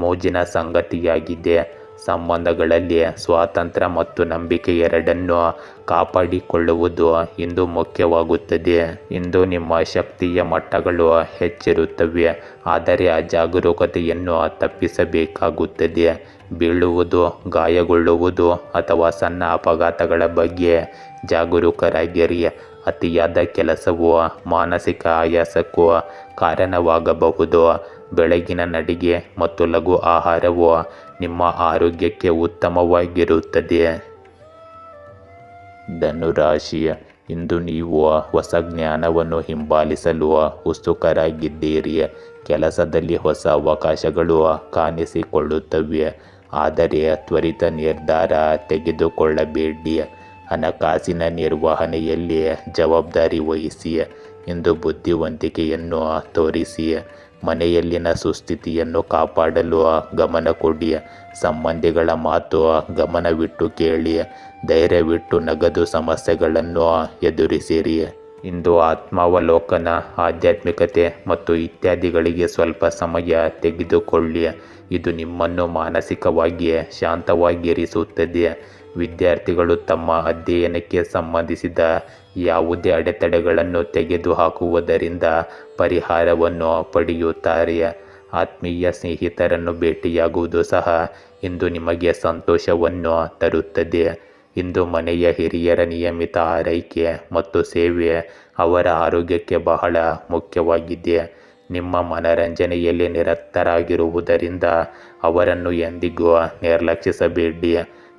ಮೋಜಿನ ಸಂಗತಿಯಾಗಿದೆ. ಸಂಬಂಧಗಳಲ್ಲಿ ಸ್ವಾತಂತ್ರ್ಯ ಮತ್ತು ನಂಬಿಕೆ ಎರಡನ್ನೂ ಕಾಪಾಡಿಕೊಳ್ಳುವುದು ಇಂದು ಮುಖ್ಯವಾಗುತ್ತದೆ. ಇಂದು ನಿಮ್ಮ ಶಕ್ತಿಯ ಮಟ್ಟಗಳು ಹೆಚ್ಚಿರುತ್ತವೆ, ಆದರೆ ಅಜಾಗರೂಕತೆಯನ್ನು ತಪ್ಪಿಸಬೇಕಾಗುತ್ತದೆ. ಬೀಳುವುದು, ಗಾಯಗೊಳ್ಳುವುದು ಅಥವಾ ಸಣ್ಣ ಅಪಘಾತಗಳ ಬಗ್ಗೆ ಜಾಗರೂಕರಾಗಿರಿ. ಅತಿಯಾದ ಕೆಲಸವು ಮಾನಸಿಕ ಆಯಾಸಕ್ಕೂ ಕಾರಣವಾಗಬಹುದು. ಬೆಳಗಿನ ನಡಿಗೆ ಮತ್ತು ಲಘು ಆಹಾರವು ನಿಮ್ಮ ಆರೋಗ್ಯಕ್ಕೆ ಉತ್ತಮವಾಗಿರುತ್ತದೆ. ಧನುರಾಶಿ, ಇಂದು ನೀವು ಹೊಸ ಜ್ಞಾನವನ್ನು ಹಿಂಬಾಲಿಸಲು ಉತ್ಸುಕರಾಗಿದ್ದೀರಿ. ಕೆಲಸದಲ್ಲಿ ಹೊಸ ಅವಕಾಶಗಳು ಕಾಣಿಸಿಕೊಳ್ಳುತ್ತವೆ, ಆದರೆ ತ್ವರಿತ ನಿರ್ಧಾರ ತೆಗೆದುಕೊಳ್ಳಬೇಡಿ. ಹಣಕಾಸಿನ ನಿರ್ವಹಣೆಯಲ್ಲಿ ಜವಾಬ್ದಾರಿ ವಹಿಸಿ. ಇಂದು ಬುದ್ಧಿವಂತಿಕೆಯನ್ನು ತೋರಿಸಿ. ಮನೆಯಲ್ಲಿನ ಸುಸ್ಥಿತಿಯನ್ನು ಕಾಪಾಡಲು ಗಮನ ಕೊಡಿ. ಸಂಬಂಧಿಗಳ ಮಾತು ಗಮನವಿಟ್ಟು ಕೇಳಿ. ಧೈರ್ಯವಿಟ್ಟು ನಗದು ಸಮಸ್ಯೆಗಳನ್ನು ಎದುರಿಸಿರಿ. ಇಂದು ಆತ್ಮಾವಲೋಕನ, ಆಧ್ಯಾತ್ಮಿಕತೆ ಮತ್ತು ಇತ್ಯಾದಿಗಳಿಗೆ ಸ್ವಲ್ಪ ಸಮಯ ತೆಗೆದುಕೊಳ್ಳಿ. ಇದು ನಿಮ್ಮನ್ನು ಮಾನಸಿಕವಾಗಿ ಶಾಂತವಾಗಿರಿಸುತ್ತದೆ. ವಿದ್ಯಾರ್ಥಿಗಳು ತಮ್ಮ ಅಧ್ಯಯನಕ್ಕೆ ಸಂಬಂಧಿಸಿದ ಯಾವುದೇ ಅಡೆತಡೆಗಳನ್ನು ತೆಗೆದುಹಾಕುವುದರಿಂದ ಪರಿಹಾರವನ್ನು ಪಡೆಯುತ್ತಾರೆ. ಆತ್ಮೀಯ ಸ್ನೇಹಿತರನ್ನು ಭೇಟಿಯಾಗುವುದು ಸಹ ಇಂದು ನಿಮಗೆ ಸಂತೋಷವನ್ನು ತರುತ್ತದೆ. ಇಂದು ಮನೆಯ ಹಿರಿಯರ ನಿಯಮಿತ ಆರೈಕೆ ಮತ್ತು ಸೇವೆ ಅವರ ಆರೋಗ್ಯಕ್ಕೆ ಬಹಳ ಮುಖ್ಯವಾಗಿದೆ. ನಿಮ್ಮ ಮನರಂಜನೆಯಲ್ಲಿ ನಿರತರಾಗಿರುವುದರಿಂದ ಅವರನ್ನು ಎಂದಿಗೂ ನಿರ್ಲಕ್ಷಿಸಬೇಡಿ.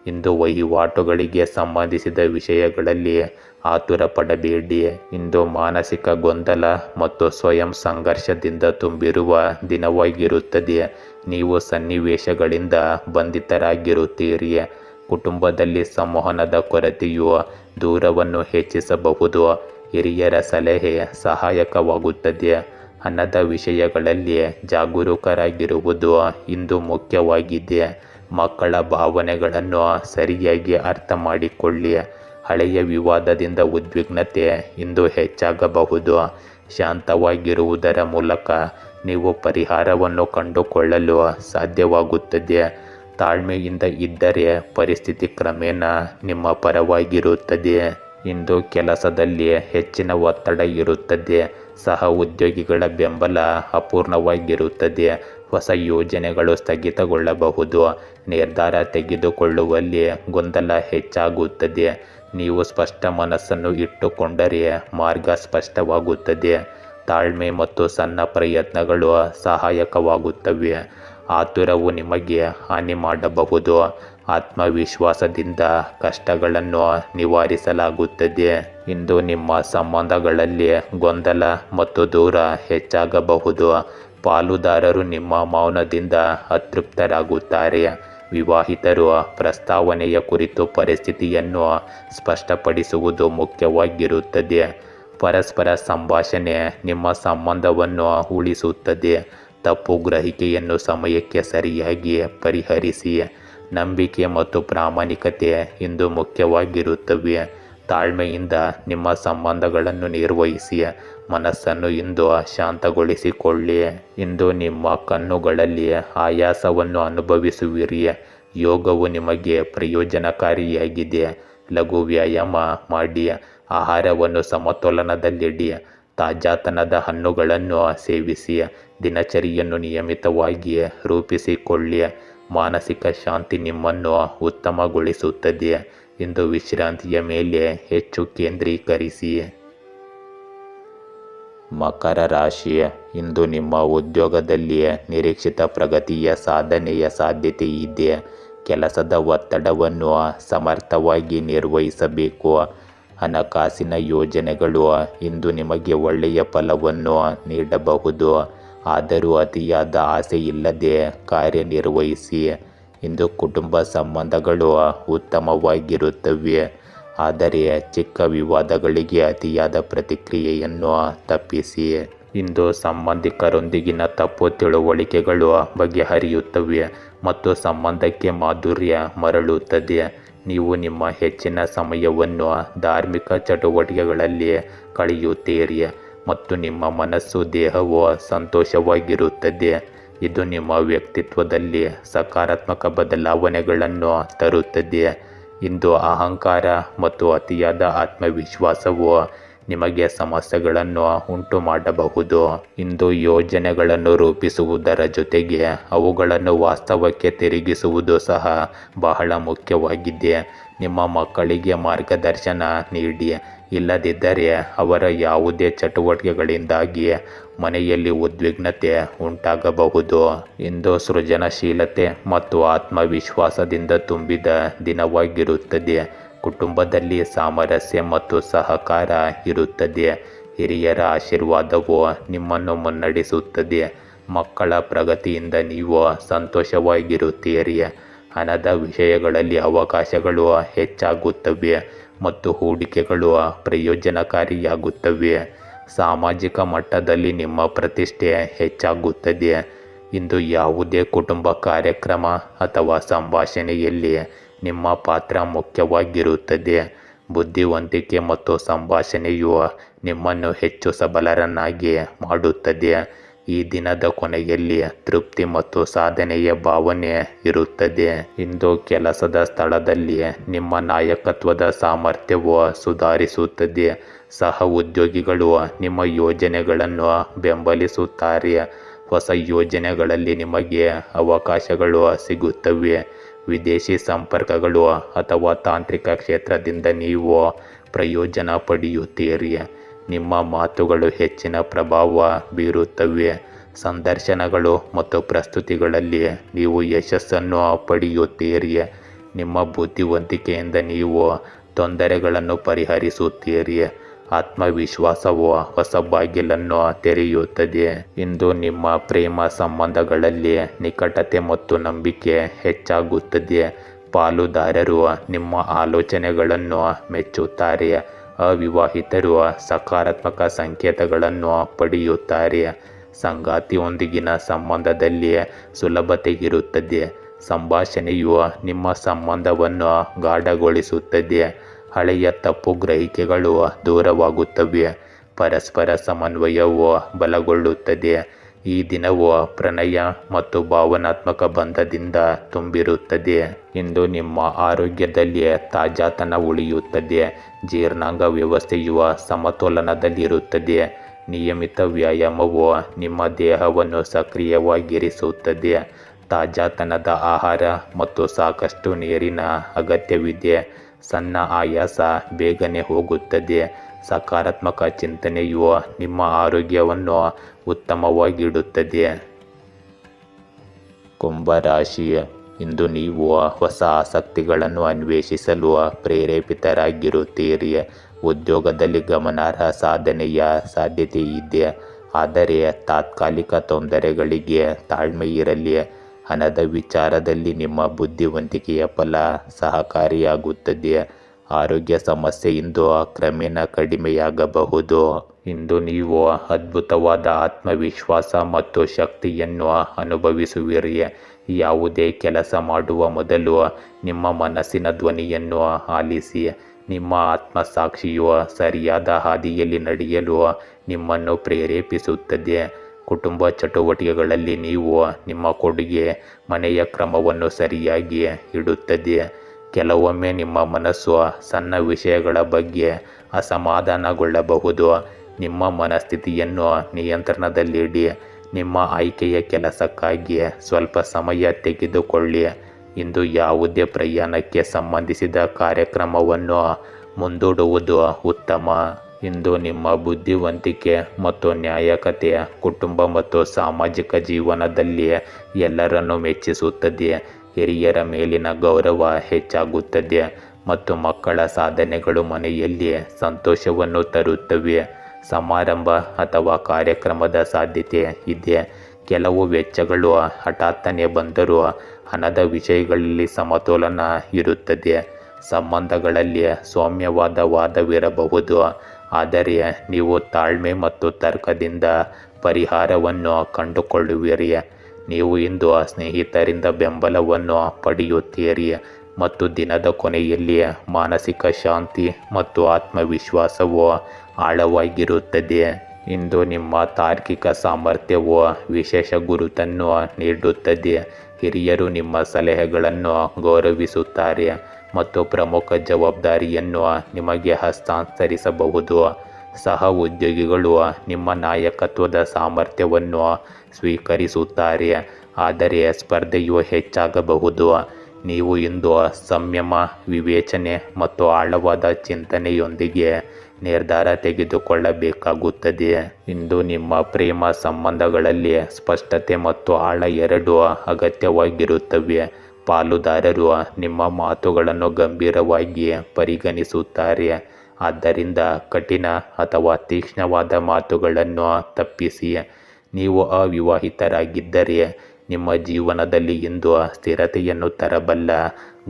ಇಂದು ವಹಿವಾಟುಗಳಿಗೆ ಸಂಬಂಧಿಸಿದ ವಿಷಯಗಳಲ್ಲಿ ಆತುರ ಪಡಬೇಡಿ. ಇಂದು ಮಾನಸಿಕ ಗೊಂದಲ ಮತ್ತು ಸ್ವಯಂ ಸಂಘರ್ಷದಿಂದ ತುಂಬಿರುವ ದಿನವಾಗಿರುತ್ತದೆ. ನೀವು ಸನ್ನಿವೇಶಗಳಿಂದ ಬಂಧಿತರಾಗಿರುತ್ತೀರಿ. ಕುಟುಂಬದಲ್ಲಿ ಸಂವಹನದ ಕೊರತೆಯು ದೂರವನ್ನು ಹೆಚ್ಚಿಸಬಹುದು. ಹಿರಿಯರ ಸಲಹೆ ಸಹಾಯಕವಾಗುತ್ತದೆ. ಹಣದ ವಿಷಯಗಳಲ್ಲಿ ಜಾಗರೂಕರಾಗಿರುವುದು ಇಂದು ಮುಖ್ಯವಾಗಿದೆ. ಮಕ್ಕಳ ಭಾವನೆಗಳನ್ನು ಸರಿಯಾಗಿ ಅರ್ಥ ಮಾಡಿಕೊಳ್ಳಿ. ಹಳೆಯ ವಿವಾದದಿಂದ ಉದ್ವಿಗ್ನತೆ ಇಂದು ಹೆಚ್ಚಾಗಬಹುದು. ಶಾಂತವಾಗಿರುವುದರ ಮೂಲಕ ನೀವು ಪರಿಹಾರವನ್ನು ಕಂಡುಕೊಳ್ಳಲು ಸಾಧ್ಯವಾಗುತ್ತದೆ. ತಾಳ್ಮೆಯಿಂದ ಇದ್ದರೆ ಪರಿಸ್ಥಿತಿ ಕ್ರಮೇಣ ನಿಮ್ಮ ಪರವಾಗಿರುತ್ತದೆ. ಇಂದು ಕೆಲಸದಲ್ಲಿ ಹೆಚ್ಚಿನ ಒತ್ತಡ ಇರುತ್ತದೆ. ಸಹ ಉದ್ಯೋಗಿಗಳ ಬೆಂಬಲ ಅಪೂರ್ಣವಾಗಿರುತ್ತದೆ. ಹೊಸ ಯೋಜನೆಗಳು ಸ್ಥಗಿತಗೊಳ್ಳಬಹುದು. ನಿರ್ಧಾರ ತೆಗೆದುಕೊಳ್ಳುವಲ್ಲಿ ಗೊಂದಲ ಹೆಚ್ಚಾಗುತ್ತದೆ. ನೀವು ಸ್ಪಷ್ಟ ಮನಸ್ಸನ್ನು ಇಟ್ಟುಕೊಂಡರೆ ಮಾರ್ಗ ಸ್ಪಷ್ಟವಾಗುತ್ತದೆ. ತಾಳ್ಮೆ ಮತ್ತು ಸಣ್ಣ ಪ್ರಯತ್ನಗಳು ಸಹಾಯಕವಾಗುತ್ತವೆ. ಆತುರವು ನಿಮಗೆ ಹಾನಿ ಮಾಡಬಹುದು. ಆತ್ಮವಿಶ್ವಾಸದಿಂದ ಕಷ್ಟಗಳನ್ನು ನಿವಾರಿಸಲಾಗುತ್ತದೆ. ಇಂದು ನಿಮ್ಮ ಸಂಬಂಧಗಳಲ್ಲಿ ಗೊಂದಲ ಮತ್ತು ದೂರ ಹೆಚ್ಚಾಗಬಹುದು. ಪಾಲುದಾರರು ನಿಮ್ಮ ಮೌನದಿಂದ ಅತೃಪ್ತರಾಗುತ್ತಾರೆ. ವಿವಾಹಿತರು ಪ್ರಸ್ತಾವನೆಯ ಕುರಿತು ಪರಿಸ್ಥಿತಿಯನ್ನು ಸ್ಪಷ್ಟಪಡಿಸುವುದು ಮುಖ್ಯವಾಗಿರುತ್ತದೆ. ಪರಸ್ಪರ ಸಂಭಾಷಣೆ ನಿಮ್ಮ ಸಂಬಂಧವನ್ನು ಉಳಿಸುತ್ತದೆ. ತಪ್ಪು ಗ್ರಹಿಕೆಯನ್ನು ಸಮಯಕ್ಕೆ ಸರಿಯಾಗಿ ಪರಿಹರಿಸಿ. ನಂಬಿಕೆ ಮತ್ತು ಪ್ರಾಮಾಣಿಕತೆ ಇಂದು ಮುಖ್ಯವಾಗಿರುತ್ತವೆ. ತಾಳ್ಮೆಯಿಂದ ನಿಮ್ಮ ಸಂಬಂಧಗಳನ್ನು ನಿರ್ವಹಿಸಿ. ಮನಸ್ಸನ್ನು ಇಂದು ಶಾಂತಗೊಳಿಸಿಕೊಳ್ಳಿ. ಇಂದು ನಿಮ್ಮ ಕಣ್ಣುಗಳಲ್ಲಿ ಆಯಾಸವನ್ನು ಅನುಭವಿಸುವಿರಿ. ಯೋಗವು ನಿಮಗೆ ಪ್ರಯೋಜನಕಾರಿಯಾಗಿದೆ. ಲಘು ವ್ಯಾಯಾಮ ಮಾಡಿ. ಆಹಾರವನ್ನು ಸಮತೋಲನದಲ್ಲಿಡಿ. ತಾಜಾತನದ ಹಣ್ಣುಗಳನ್ನು ಸೇವಿಸಿ. ದಿನಚರಿಯನ್ನು ನಿಯಮಿತವಾಗಿ ರೂಪಿಸಿಕೊಳ್ಳಿ. ಮಾನಸಿಕ ಶಾಂತಿ ನಿಮ್ಮನ್ನು ಉತ್ತಮಗೊಳಿಸುತ್ತದೆ. ಇಂದು ವಿಶ್ರಾಂತಿಯ ಮೇಲೆ ಹೆಚ್ಚು ಕೇಂದ್ರೀಕರಿಸಿ. ಮಕರ ರಾಶಿ. ಇಂದು ನಿಮ್ಮ ಉದ್ಯೋಗದಲ್ಲಿ ನಿರೀಕ್ಷಿತ ಪ್ರಗತಿಯ ಸಾಧನೆಯ ಸಾಧ್ಯತೆ ಇದೆ. ಕೆಲಸದ ಒತ್ತಡವನ್ನು ಸಮರ್ಥವಾಗಿ ನಿರ್ವಹಿಸಬೇಕು. ಹಣಕಾಸಿನ ಯೋಜನೆಗಳು ಇಂದು ನಿಮಗೆ ಒಳ್ಳೆಯ ಫಲವನ್ನು ನೀಡಬಹುದು. ಆದರೂ ಅತಿಯಾದ ಆಸೆ ಇಲ್ಲದೆ ಕಾರ್ಯನಿರ್ವಹಿಸಿ. ಇಂದು ಕುಟುಂಬ ಸಂಬಂಧಗಳು ಉತ್ತಮವಾಗಿರುತ್ತವೆ. ಆದರೆ ಚಿಕ್ಕ ವಿವಾದಗಳಿಗೆ ಅತಿಯಾದ ಪ್ರತಿಕ್ರಿಯೆಯನ್ನು ತಪ್ಪಿಸಿ. ಇಂದು ಸಂಬಂಧಿಕರೊಂದಿಗಿನ ತಪ್ಪು ತಿಳುವಳಿಕೆಗಳು ಬಗೆಹರಿಯುತ್ತವೆ ಮತ್ತು ಸಂಬಂಧಕ್ಕೆ ಮಾಧುರ್ಯ ಮರಳುತ್ತದೆ. ನೀವು ನಿಮ್ಮ ಹೆಚ್ಚಿನ ಸಮಯವನ್ನು ಧಾರ್ಮಿಕ ಚಟುವಟಿಕೆಗಳಲ್ಲಿ ಕಳೆಯುತ್ತೀರಿ ಮತ್ತು ನಿಮ್ಮ ಮನಸ್ಸು ದೇಹವು ಸಂತೋಷವಾಗಿರುತ್ತದೆ. ಇದು ನಿಮ್ಮ ವ್ಯಕ್ತಿತ್ವದಲ್ಲಿ ಸಕಾರಾತ್ಮಕ ಬದಲಾವಣೆಗಳನ್ನು ತರುತ್ತದೆ. ಇಂದು ಅಹಂಕಾರ ಮತ್ತು ಅತಿಯಾದ ಆತ್ಮವಿಶ್ವಾಸವು ನಿಮಗೆ ಸಮಸ್ಯೆಗಳನ್ನು ಉಂಟು ಮಾಡಬಹುದು. ಇಂದು ಯೋಜನೆಗಳನ್ನು ರೂಪಿಸುವುದರ ಜೊತೆಗೆ ಅವುಗಳನ್ನು ವಾಸ್ತವಕ್ಕೆ ತಿರುಗಿಸುವುದು ಸಹ ಬಹಳ ಮುಖ್ಯವಾಗಿದೆ. ನಿಮ್ಮ ಮಕ್ಕಳಿಗೆ ಮಾರ್ಗದರ್ಶನ ನೀಡಿ. ಇಲ್ಲದಿದ್ದರೆ ಅವರ ಯಾವುದೇ ಚಟುವಟಿಕೆಗಳಿಂದಾಗಿ ಮನೆಯಲ್ಲಿ ಉದ್ವಿಗ್ನತೆ ಉಂಟಾಗಬಹುದು. ಇಂದು ಸೃಜನಶೀಲತೆ ಮತ್ತು ಆತ್ಮವಿಶ್ವಾಸದಿಂದ ತುಂಬಿದ ದಿನವಾಗಿರುತ್ತದೆ. ಕುಟುಂಬದಲ್ಲಿ ಸಾಮರಸ್ಯ ಮತ್ತು ಸಹಕಾರ ಇರುತ್ತದೆ. ಹಿರಿಯರ ಆಶೀರ್ವಾದವು ನಿಮ್ಮನ್ನು ಮುನ್ನಡೆಸುತ್ತದೆ. ಮಕ್ಕಳ ಪ್ರಗತಿಯಿಂದ ನೀವು ಸಂತೋಷವಾಗಿರುತ್ತೀರಿ. ಹಣದ ವಿಷಯಗಳಲ್ಲಿ ಅವಕಾಶಗಳು ಹೆಚ್ಚಾಗುತ್ತವೆ ಮತ್ತು ಹೂಡಿಕೆಗಳು ಪ್ರಯೋಜನಕಾರಿಯಾಗುತ್ತವೆ. ಸಾಮಾಜಿಕ ಮಟ್ಟದಲ್ಲಿ ನಿಮ್ಮ ಪ್ರತಿಷ್ಠೆ ಹೆಚ್ಚಾಗುತ್ತದೆ. ಇಂದು ಯಾವುದೇ ಕುಟುಂಬ ಕಾರ್ಯಕ್ರಮ ಅಥವಾ ಸಂಭಾಷಣೆಯಲ್ಲಿ ನಿಮ್ಮ ಪಾತ್ರ ಮುಖ್ಯವಾಗಿರುತ್ತದೆ. ಬುದ್ಧಿವಂತಿಕೆ ಮತ್ತು ಸಂಭಾಷಣೆಯು ನಿಮ್ಮನ್ನು ಹೆಚ್ಚು ಸಬಲರನ್ನಾಗಿ ಮಾಡುತ್ತದೆ. ಈ ದಿನದ ಕೊನೆಯಲ್ಲಿ ತೃಪ್ತಿ ಮತ್ತು ಸಾಧನೆಯ ಭಾವನೆ ಇರುತ್ತದೆ. ಇಂದು ಕೆಲಸದ ಸ್ಥಳದಲ್ಲಿ ನಿಮ್ಮ ನಾಯಕತ್ವದ ಸಾಮರ್ಥ್ಯವು ಸುಧಾರಿಸುತ್ತದೆ. ಸಹ ಉದ್ಯೋಗಿಗಳು ನಿಮ್ಮ ಯೋಜನೆಗಳನ್ನು ಬೆಂಬಲಿಸುತ್ತಾರೆ. ಹೊಸ ಯೋಜನೆಗಳಲ್ಲಿ ನಿಮಗೆ ಅವಕಾಶಗಳು ಸಿಗುತ್ತವೆ. ವಿದೇಶಿ ಸಂಪರ್ಕಗಳು ಅಥವಾ ತಾಂತ್ರಿಕ ಕ್ಷೇತ್ರದಿಂದ ನೀವು ಪ್ರಯೋಜನ ಪಡೆಯುತ್ತೀರಿ. ನಿಮ್ಮ ಮಾತುಗಳು ಹೆಚ್ಚಿನ ಪ್ರಭಾವ ಬೀರುತ್ತವೆ. ಸಂದರ್ಶನಗಳು ಮತ್ತು ಪ್ರಸ್ತುತಿಗಳಲ್ಲಿ ನೀವು ಯಶಸ್ಸನ್ನು ಪಡೆಯುತ್ತೀರಿ. ನಿಮ್ಮ ಬುದ್ಧಿವಂತಿಕೆಯಿಂದ ನೀವು ತೊಂದರೆಗಳನ್ನು ಪರಿಹರಿಸುತ್ತೀರಿ. ಆತ್ಮವಿಶ್ವಾಸವು ಹೊಸ ಬಾಗಿಲನ್ನು ತೆರೆಯುತ್ತದೆ. ಇಂದು ನಿಮ್ಮ ಪ್ರೇಮ ಸಂಬಂಧಗಳಲ್ಲಿ ನಿಕಟತೆ ಮತ್ತು ನಂಬಿಕೆ ಹೆಚ್ಚಾಗುತ್ತದೆ. ಪಾಲುದಾರರು ನಿಮ್ಮ ಆಲೋಚನೆಗಳನ್ನು ಮೆಚ್ಚುತ್ತಾರೆ. ಅವಿವಾಹಿತರು ಸಕಾರಾತ್ಮಕ ಸಂಕೇತಗಳನ್ನು ಪಡೆಯುತ್ತಾರೆ. ಸಂಗಾತಿಯೊಂದಿಗಿನ ಸಂಬಂಧದಲ್ಲಿ ಸುಲಭತೆ ಇರುತ್ತದೆ. ಸಂಭಾಷಣೆಯು ನಿಮ್ಮ ಸಂಬಂಧವನ್ನು ಗಾಢಗೊಳಿಸುತ್ತದೆ. ಹಳೆಯ ತಪ್ಪು ಗ್ರಹಿಕೆಗಳು ದೂರವಾಗುತ್ತವೆ. ಪರಸ್ಪರ ಸಮನ್ವಯವು ಬಲಗೊಳ್ಳುತ್ತದೆ. ಈ ದಿನವು ಪ್ರಣಯ ಮತ್ತು ಭಾವನಾತ್ಮಕ ಬಂಧದಿಂದ ತುಂಬಿರುತ್ತದೆ. ಇಂದು ನಿಮ್ಮ ಆರೋಗ್ಯದಲ್ಲಿ ತಾಜಾತನ ಉಳಿಯುತ್ತದೆ. ಜೀರ್ಣಾಂಗ ವ್ಯವಸ್ಥೆಯು ಸಮತೋಲನದಲ್ಲಿರುತ್ತದೆ. ನಿಯಮಿತ ವ್ಯಾಯಾಮವು ನಿಮ್ಮ ದೇಹವನ್ನು ಸಕ್ರಿಯವಾಗಿರಿಸುತ್ತದೆ. ತಾಜಾತನದ ಆಹಾರ ಮತ್ತು ಸಾಕಷ್ಟು ನೀರಿನ ಅಗತ್ಯವಿದೆ. ಸಣ್ಣ ಆಯಾಸ ಬೇಗನೆ ಹೋಗುತ್ತದೆ. ಸಕಾರಾತ್ಮಕ ಚಿಂತನೆಯು ನಿಮ್ಮ ಆರೋಗ್ಯವನ್ನು ಉತ್ತಮವಾಗಿಡುತ್ತದೆ. ಕುಂಭರಾಶಿ, ಇಂದು ನೀವು ಹೊಸ ಆಸಕ್ತಿಗಳನ್ನು ಅನ್ವೇಷಿಸಲು ಪ್ರೇರೇಪಿತರಾಗಿರುತ್ತೀರಿ. ಉದ್ಯೋಗದಲ್ಲಿ ಗಮನಾರ್ಹ ಸಾಧನೆಯ ಸಾಧ್ಯತೆ ಇದೆ. ಆದರೆ ತಾತ್ಕಾಲಿಕ ತೊಂದರೆಗಳಿಗೆ ತಾಳ್ಮೆ ಇರಲಿ. ಹಣದ ವಿಚಾರದಲ್ಲಿ ನಿಮ್ಮ ಬುದ್ಧಿವಂತಿಕೆಯ ಫಲ ಸಹಕಾರಿಯಾಗುತ್ತದೆ. ಆರೋಗ್ಯ ಸಮಸ್ಯೆಯಿಂದ ಕ್ರಮೇಣ ಕಡಿಮೆಯಾಗಬಹುದು. ಇಂದು ನೀವು ಅದ್ಭುತವಾದ ಆತ್ಮವಿಶ್ವಾಸ ಮತ್ತು ಶಕ್ತಿಯನ್ನು ಅನುಭವಿಸುವಿರಿ. ಯಾವುದೇ ಕೆಲಸ ಮಾಡುವ ಮೊದಲು ನಿಮ್ಮ ಮನಸ್ಸಿನ ಧ್ವನಿಯನ್ನು ಆಲಿಸಿ. ನಿಮ್ಮ ಆತ್ಮಸಾಕ್ಷಿಯು ಸರಿಯಾದ ಹಾದಿಯಲ್ಲಿ ನಡೆಯಲು ನಿಮ್ಮನ್ನು ಪ್ರೇರೇಪಿಸುತ್ತದೆ. ಕುಟುಂಬ ಚಟುವಟಿಕೆಗಳಲ್ಲಿ ನೀವು ನಿಮ್ಮ ಕೊಡುಗೆ ಮನೆಯ ಕ್ರಮವನ್ನು ಸರಿಯಾಗಿ ಇಡುತ್ತದೆ. ಕೆಲವೊಮ್ಮೆ ನಿಮ್ಮ ಮನಸ್ಸು ಸಣ್ಣ ವಿಷಯಗಳ ಬಗ್ಗೆ ಅಸಮಾಧಾನಗೊಳ್ಳಬಹುದು. ನಿಮ್ಮ ಮನಸ್ಥಿತಿಯನ್ನು ನಿಯಂತ್ರಣದಲ್ಲಿಡಿ. ನಿಮ್ಮ ಆಯ್ಕೆಯ ಕೆಲಸಕ್ಕಾಗಿ ಸ್ವಲ್ಪ ಸಮಯ ತೆಗೆದುಕೊಳ್ಳಿ. ಇಂದು ಯಾವುದೇ ಪ್ರಯಾಣಕ್ಕೆ ಸಂಬಂಧಿಸಿದ ಕಾರ್ಯಕ್ರಮವನ್ನು ಮುಂದೂಡುವುದು ಉತ್ತಮ. ಇಂದು ನಿಮ್ಮ ಬುದ್ಧಿವಂತಿಕೆ ಮತ್ತು ನ್ಯಾಯಕತೆ ಕುಟುಂಬ ಮತ್ತು ಸಾಮಾಜಿಕ ಜೀವನದಲ್ಲಿ ಎಲ್ಲರನ್ನೂ ಮೆಚ್ಚಿಸುತ್ತದೆ. ಹಿರಿಯರ ಮೇಲಿನ ಗೌರವ ಹೆಚ್ಚಾಗುತ್ತದೆ ಮತ್ತು ಮಕ್ಕಳ ಸಾಧನೆಗಳು ಮನೆಯಲ್ಲಿ ಸಂತೋಷವನ್ನು ತರುತ್ತವೆ. ಸಮಾರಂಭ ಅಥವಾ ಕಾರ್ಯಕ್ರಮದ ಸಾಧ್ಯತೆ ಇದೆ. ಕೆಲವು ವೆಚ್ಚಗಳು ಹಠಾತ್ತನೆ ಬಂದರೂ ಹಣದ ವಿಷಯಗಳಲ್ಲಿ ಸಮತೋಲನ ಇರುತ್ತದೆ. ಸಂಬಂಧಗಳಲ್ಲಿ ಸೌಮ್ಯವಾದ ವಾದವಿರಬಹುದು, ಆದರೆ ನೀವು ತಾಳ್ಮೆ ಮತ್ತು ತರ್ಕದಿಂದ ಪರಿಹಾರವನ್ನು ಕಂಡುಕೊಳ್ಳುವಿರಿ. ನೀವು ಇಂದು ಸ್ನೇಹಿತರಿಂದ ಬೆಂಬಲವನ್ನು ಪಡೆಯುತ್ತೀರಿ ಮತ್ತು ದಿನದ ಕೊನೆಯಲ್ಲಿ ಮಾನಸಿಕ ಶಾಂತಿ ಮತ್ತು ಆತ್ಮವಿಶ್ವಾಸವು ಆಳವಾಗಿರುತ್ತದೆ. ಇಂದು ನಿಮ್ಮ ತಾರ್ಕಿಕ ಸಾಮರ್ಥ್ಯವು ವಿಶೇಷ ಗುರುತನ್ನು ನೀಡುತ್ತದೆ. ಹಿರಿಯರು ನಿಮ್ಮ ಸಲಹೆಗಳನ್ನು ಗೌರವಿಸುತ್ತಾರೆ ಮತ್ತು ಪ್ರಮುಖ ಜವಾಬ್ದಾರಿಯನ್ನು ನಿಮಗೆ ಹಸ್ತಾಂತರಿಸಬಹುದು. ಸಹ ಉದ್ಯೋಗಿಗಳು ನಿಮ್ಮ ನಾಯಕತ್ವದ ಸಾಮರ್ಥ್ಯವನ್ನು ಸ್ವೀಕರಿಸುತ್ತಾರೆ, ಆದರೆ ಸ್ಪರ್ಧೆಯು ಹೆಚ್ಚಾಗಬಹುದು. ನೀವು ಇಂದು ಸಂಯಮ, ವಿವೇಚನೆ ಮತ್ತು ಆಳವಾದ ಚಿಂತನೆಯೊಂದಿಗೆ ನಿರ್ಧಾರ ತೆಗೆದುಕೊಳ್ಳಬೇಕಾಗುತ್ತದೆ. ಇಂದು ನಿಮ್ಮ ಪ್ರೇಮ ಸಂಬಂಧಗಳಲ್ಲಿ ಸ್ಪಷ್ಟತೆ ಮತ್ತು ಆಳ ಎರಡೂ ಅಗತ್ಯವಾಗಿರುತ್ತವೆ. ಪಾಲುದಾರರು ನಿಮ್ಮ ಮಾತುಗಳನ್ನು ಗಂಭೀರವಾಗಿ ಪರಿಗಣಿಸುತ್ತಾರೆ, ಆದ್ದರಿಂದ ಕಠಿಣ ಅಥವಾ ತೀಕ್ಷ್ಣವಾದ ಮಾತುಗಳನ್ನು ತಪ್ಪಿಸಿ. ನೀವು ಅವಿವಾಹಿತರಾಗಿದ್ದರೆ ನಿಮ್ಮ ಜೀವನದಲ್ಲಿ ಇಂದು ಸ್ಥಿರತೆಯನ್ನು ತರಬಲ್ಲ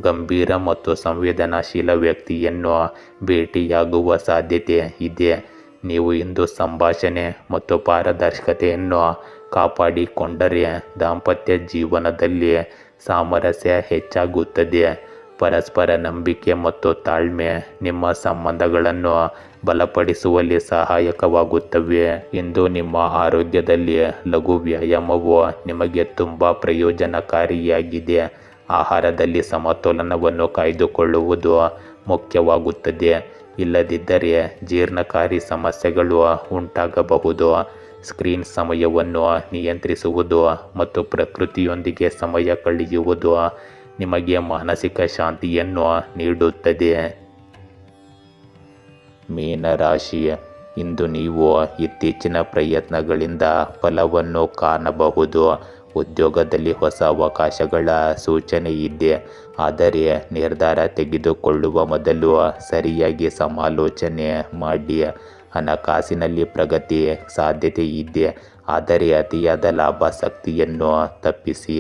ಗಂಭೀರ ಮತ್ತು ಸಂವೇದನಾಶೀಲ ವ್ಯಕ್ತಿಯನ್ನು ಭೇಟಿಯಾಗುವ ಸಾಧ್ಯತೆ ಇದೆ. ನೀವು ಇಂದು ಸಂಭಾಷಣೆ ಮತ್ತು ಪಾರದರ್ಶಕತೆಯನ್ನು ಕಾಪಾಡಿಕೊಂಡರೆ ದಾಂಪತ್ಯ ಜೀವನದಲ್ಲಿ ಸಾಮರಸ್ಯ ಹೆಚ್ಚಾಗುತ್ತದೆ. ಪರಸ್ಪರ ನಂಬಿಕೆ ಮತ್ತು ತಾಳ್ಮೆ ನಿಮ್ಮ ಸಂಬಂಧಗಳನ್ನು ಬಲಪಡಿಸುವಲ್ಲಿ ಸಹಾಯಕವಾಗುತ್ತವೆ. ಇಂದು ನಿಮ್ಮ ಆರೋಗ್ಯದಲ್ಲಿ ಲಘು ವ್ಯಾಯಾಮವು ನಿಮಗೆ ತುಂಬ ಪ್ರಯೋಜನಕಾರಿಯಾಗಿದೆ. ಆಹಾರದಲ್ಲಿ ಸಮತೋಲನವನ್ನು ಕಾಯ್ದುಕೊಳ್ಳುವುದು ಮುಖ್ಯವಾಗುತ್ತದೆ. ಇಲ್ಲದಿದ್ದರೆ ಜೀರ್ಣಕಾರಿ ಸಮಸ್ಯೆಗಳು ಉಂಟಾಗಬಹುದು. ಸ್ಕ್ರೀನ್ ಸಮಯವನ್ನು ನಿಯಂತ್ರಿಸುವುದು ಮತ್ತು ಪ್ರಕೃತಿಯೊಂದಿಗೆ ಸಮಯ ಕಳೆಯುವುದು ನಿಮಗೆ ಮಾನಸಿಕ ಶಾಂತಿಯನ್ನು ನೀಡುತ್ತದೆ. ಮೀನರಾಶಿ, ಇಂದು ನೀವು ಇತ್ತೀಚಿನ ಪ್ರಯತ್ನಗಳಿಂದ ಫಲವನ್ನು ಕಾಣಬಹುದು. ಉದ್ಯೋಗದಲ್ಲಿ ಹೊಸ ಅವಕಾಶಗಳ ಸೂಚನೆ ಇದೆ. ಆದರೆ ನಿರ್ಧಾರ ತೆಗೆದುಕೊಳ್ಳುವ ಮೊದಲು ಸರಿಯಾಗಿ ಸಮಾಲೋಚನೆ ಮಾಡಿ. ಹಣಕಾಸಿನಲ್ಲಿ ಪ್ರಗತಿ ಸಾಧ್ಯತೆ ಇದೆ, ಆದರೆ ಅತಿಯಾದ ಲಾಭಾಸಕ್ತಿಯನ್ನು ತಪ್ಪಿಸಿ.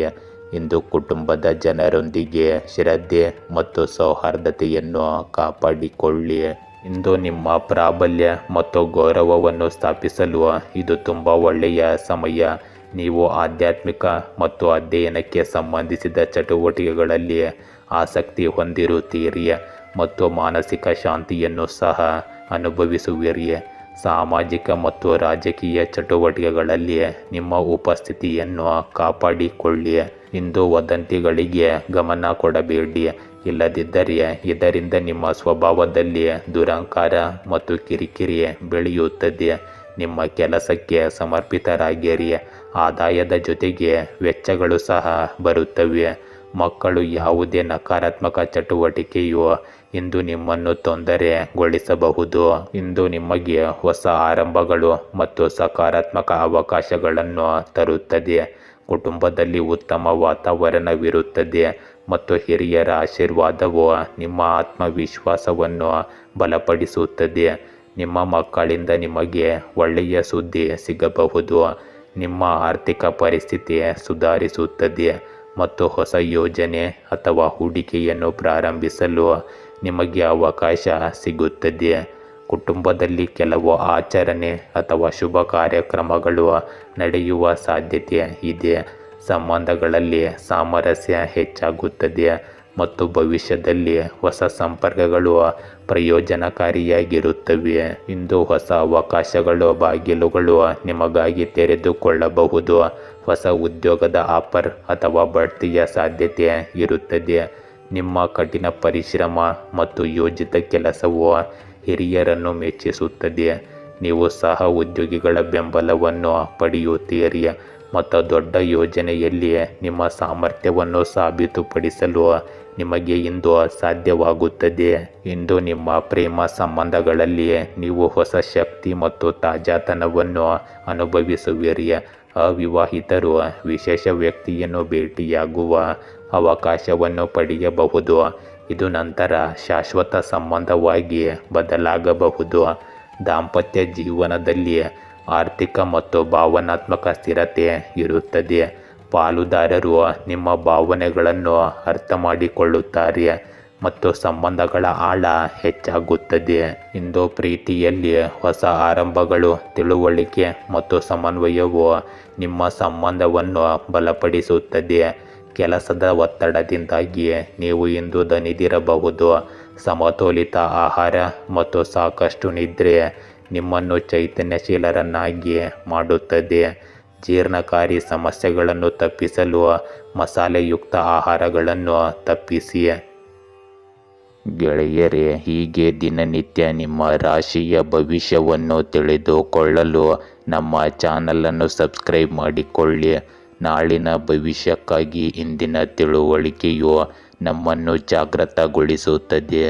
ಇಂದು ಕುಟುಂಬದ ಜನರೊಂದಿಗೆ ಶ್ರದ್ಧೆ ಮತ್ತು ಸೌಹಾರ್ದತೆಯನ್ನು ಕಾಪಾಡಿಕೊಳ್ಳಿ. ಇಂದು ನಿಮ್ಮ ಪ್ರಾಬಲ್ಯ ಮತ್ತು ಗೌರವವನ್ನು ಸ್ಥಾಪಿಸಲು ಇದು ತುಂಬ ಒಳ್ಳೆಯ ಸಮಯ. ನೀವು ಆಧ್ಯಾತ್ಮಿಕ ಮತ್ತು ಅಧ್ಯಯನಕ್ಕೆ ಸಂಬಂಧಿಸಿದ ಚಟುವಟಿಕೆಗಳಲ್ಲಿ ಆಸಕ್ತಿ ಹೊಂದಿರುತ್ತೀರಿ ಮತ್ತು ಮಾನಸಿಕ ಶಾಂತಿಯನ್ನು ಸಹ ಅನುಭವಿಸುವಿರಿ. ಸಾಮಾಜಿಕ ಮತ್ತು ರಾಜಕೀಯ ಚಟುವಟಿಕೆಗಳಲ್ಲಿ ನಿಮ್ಮ ಉಪಸ್ಥಿತಿಯನ್ನು ಕಾಪಾಡಿಕೊಳ್ಳಿ. ಇಂದು ವದಂತಿಗಳಿಗೆ ಗಮನ ಕೊಡಬೇಡಿ, ಇಲ್ಲದಿದ್ದರೆ ಇದರಿಂದ ನಿಮ್ಮ ಸ್ವಭಾವದಲ್ಲಿ ದುರಹಂಕಾರ ಮತ್ತು ಕಿರಿಕಿರಿ ಬೆಳೆಯುತ್ತದೆ. ನಿಮ್ಮ ಕೆಲಸಕ್ಕೆ ಸಮರ್ಪಿತರಾಗಿರಿ. ಆದಾಯದ ಜೊತೆಗೆ ವೆಚ್ಚಗಳು ಸಹ ಬರುತ್ತವೆ. ಮಕ್ಕಳು, ಯಾವುದೇ ನಕಾರಾತ್ಮಕ ಚಟುವಟಿಕೆಯು ಇಂದು ನಿಮ್ಮನ್ನು ತೊಂದರೆಗೊಳಿಸಬಹುದು. ಇಂದು ನಿಮಗೆ ಹೊಸ ಆರಂಭಗಳು ಮತ್ತು ಸಕಾರಾತ್ಮಕ ಅವಕಾಶಗಳನ್ನು ತರುತ್ತದೆ. ಕುಟುಂಬದಲ್ಲಿ ಉತ್ತಮ ವಾತಾವರಣವಿರುತ್ತದೆ ಮತ್ತು ಹಿರಿಯರ ಆಶೀರ್ವಾದವು ನಿಮ್ಮ ಆತ್ಮವಿಶ್ವಾಸವನ್ನು ಬಲಪಡಿಸುತ್ತದೆ. ನಿಮ್ಮ ಮಕ್ಕಳಿಂದ ನಿಮಗೆ ಒಳ್ಳೆಯ ಸುದ್ದಿ ಸಿಗಬಹುದು. ನಿಮ್ಮ ಆರ್ಥಿಕ ಪರಿಸ್ಥಿತಿ ಸುಧಾರಿಸುತ್ತದೆ ಮತ್ತು ಹೊಸ ಯೋಜನೆ ಅಥವಾ ಹೂಡಿಕೆಯನ್ನು ಪ್ರಾರಂಭಿಸಲು ನಿಮಗೆ ಅವಕಾಶ ಸಿಗುತ್ತದೆ. ಕುಟುಂಬದಲ್ಲಿ ಕೆಲವು ಆಚರಣೆ ಅಥವಾ ಶುಭ ಕಾರ್ಯಕ್ರಮಗಳು ನಡೆಯುವ ಸಾಧ್ಯತೆ ಇದೆ. ಸಂಬಂಧಗಳಲ್ಲಿ ಸಾಮರಸ್ಯ ಹೆಚ್ಚಾಗುತ್ತದೆ ಮತ್ತು ಭವಿಷ್ಯದಲ್ಲಿ ಹೊಸ ಸಂಪರ್ಕಗಳು ಪ್ರಯೋಜನಕಾರಿಯಾಗಿರುತ್ತವೆ. ಇಂದು ಹೊಸ ಅವಕಾಶಗಳು ಬಾಗಿಲುಗಳು ನಿಮಗಾಗಿ ತೆರೆದುಕೊಳ್ಳಬಹುದು. ಹೊಸ ಉದ್ಯೋಗದ ಆಫರ್ ಅಥವಾ ಬಡ್ತಿಯ ಸಾಧ್ಯತೆ ಇರುತ್ತದೆ. ನಿಮ್ಮ ಕಠಿಣ ಪರಿಶ್ರಮ ಮತ್ತು ಯೋಜಿತ ಕೆಲಸವು ಹಿರಿಯರನ್ನು ಮೆಚ್ಚಿಸುತ್ತದೆ. ನೀವು ಸಹ ಉದ್ಯೋಗಿಗಳ ಬೆಂಬಲವನ್ನು ಪಡೆಯುತ್ತೀರಿ ಮತ್ತು ದೊಡ್ಡ ಯೋಜನೆಯಲ್ಲಿ ನಿಮ್ಮ ಸಾಮರ್ಥ್ಯವನ್ನು ಸಾಬೀತುಪಡಿಸಲು ನಿಮಗೆ ಇಂದು ಸಾಧ್ಯವಾಗುತ್ತದೆ. ಇಂದು ನಿಮ್ಮ ಪ್ರೇಮ ಸಂಬಂಧಗಳಲ್ಲಿ ನೀವು ಹೊಸ ಶಕ್ತಿ ಮತ್ತು ತಾಜಾತನವನ್ನು ಅನುಭವಿಸುವಿರಿ. ಅವಿವಾಹಿತರು ವಿಶೇಷ ವ್ಯಕ್ತಿಯನ್ನು ಭೇಟಿಯಾಗುವ ಅವಕಾಶವನ್ನು ಪಡೆಯಬಹುದು. ಇದು ನಂತರ ಶಾಶ್ವತ ಸಂಬಂಧವಾಗಿ ಬದಲಾಗಬಹುದು. ದಾಂಪತ್ಯ ಜೀವನದಲ್ಲಿ ಆರ್ಥಿಕ ಮತ್ತು ಭಾವನಾತ್ಮಕ ಸ್ಥಿರತೆ ಇರುತ್ತದೆ. ಪಾಲುದಾರರು ನಿಮ್ಮ ಭಾವನೆಗಳನ್ನು ಅರ್ಥ ಮಾಡಿಕೊಳ್ಳುತ್ತಾರೆ ಮತ್ತು ಸಂಬಂಧಗಳ ಆಳ ಹೆಚ್ಚಾಗುತ್ತದೆ. ಇಂದು ಪ್ರೀತಿಯಲ್ಲಿ ಹೊಸ ಆರಂಭಗಳು, ತಿಳುವಳಿಕೆ ಮತ್ತು ಸಮನ್ವಯವು ನಿಮ್ಮ ಸಂಬಂಧವನ್ನು ಬಲಪಡಿಸುತ್ತದೆ. ಕೆಲಸದ ಒತ್ತಡದಿಂದಾಗಿ ನೀವು ಇಂದು ದಣಿದಿರಬಹುದು. ಸಮತೋಲಿತ ಆಹಾರ ಮತ್ತು ಸಾಕಷ್ಟು ನಿದ್ರೆ ನಿಮ್ಮನ್ನು ಚೈತನ್ಯಶೀಲರನ್ನಾಗಿ ಮಾಡುತ್ತದೆ. ಜೀರ್ಣಕಾರಿ ಸಮಸ್ಯೆಗಳನ್ನು ತಪ್ಪಿಸಲು ಮಸಾಲೆಯುಕ್ತ ಆಹಾರಗಳನ್ನು ತಪ್ಪಿಸಿ. ಗೆಳೆಯರೇ, ಹೀಗೆ ದಿನನಿತ್ಯ ನಿಮ್ಮ ರಾಶಿಯ ಭವಿಷ್ಯವನ್ನು ತಿಳಿದುಕೊಳ್ಳಲು ನಮ್ಮ ಚಾನಲನ್ನು ಸಬ್ಸ್ಕ್ರೈಬ್ ಮಾಡಿಕೊಳ್ಳಿ. ನಾಳಿನ ಭವಿಷ್ಯಕ್ಕಾಗಿ ಇಂದಿನ ತಿಳುವಳಿಕೆಯು ನಮ್ಮನ್ನು ಜಾಗೃತಗೊಳಿಸುತ್ತದೆ.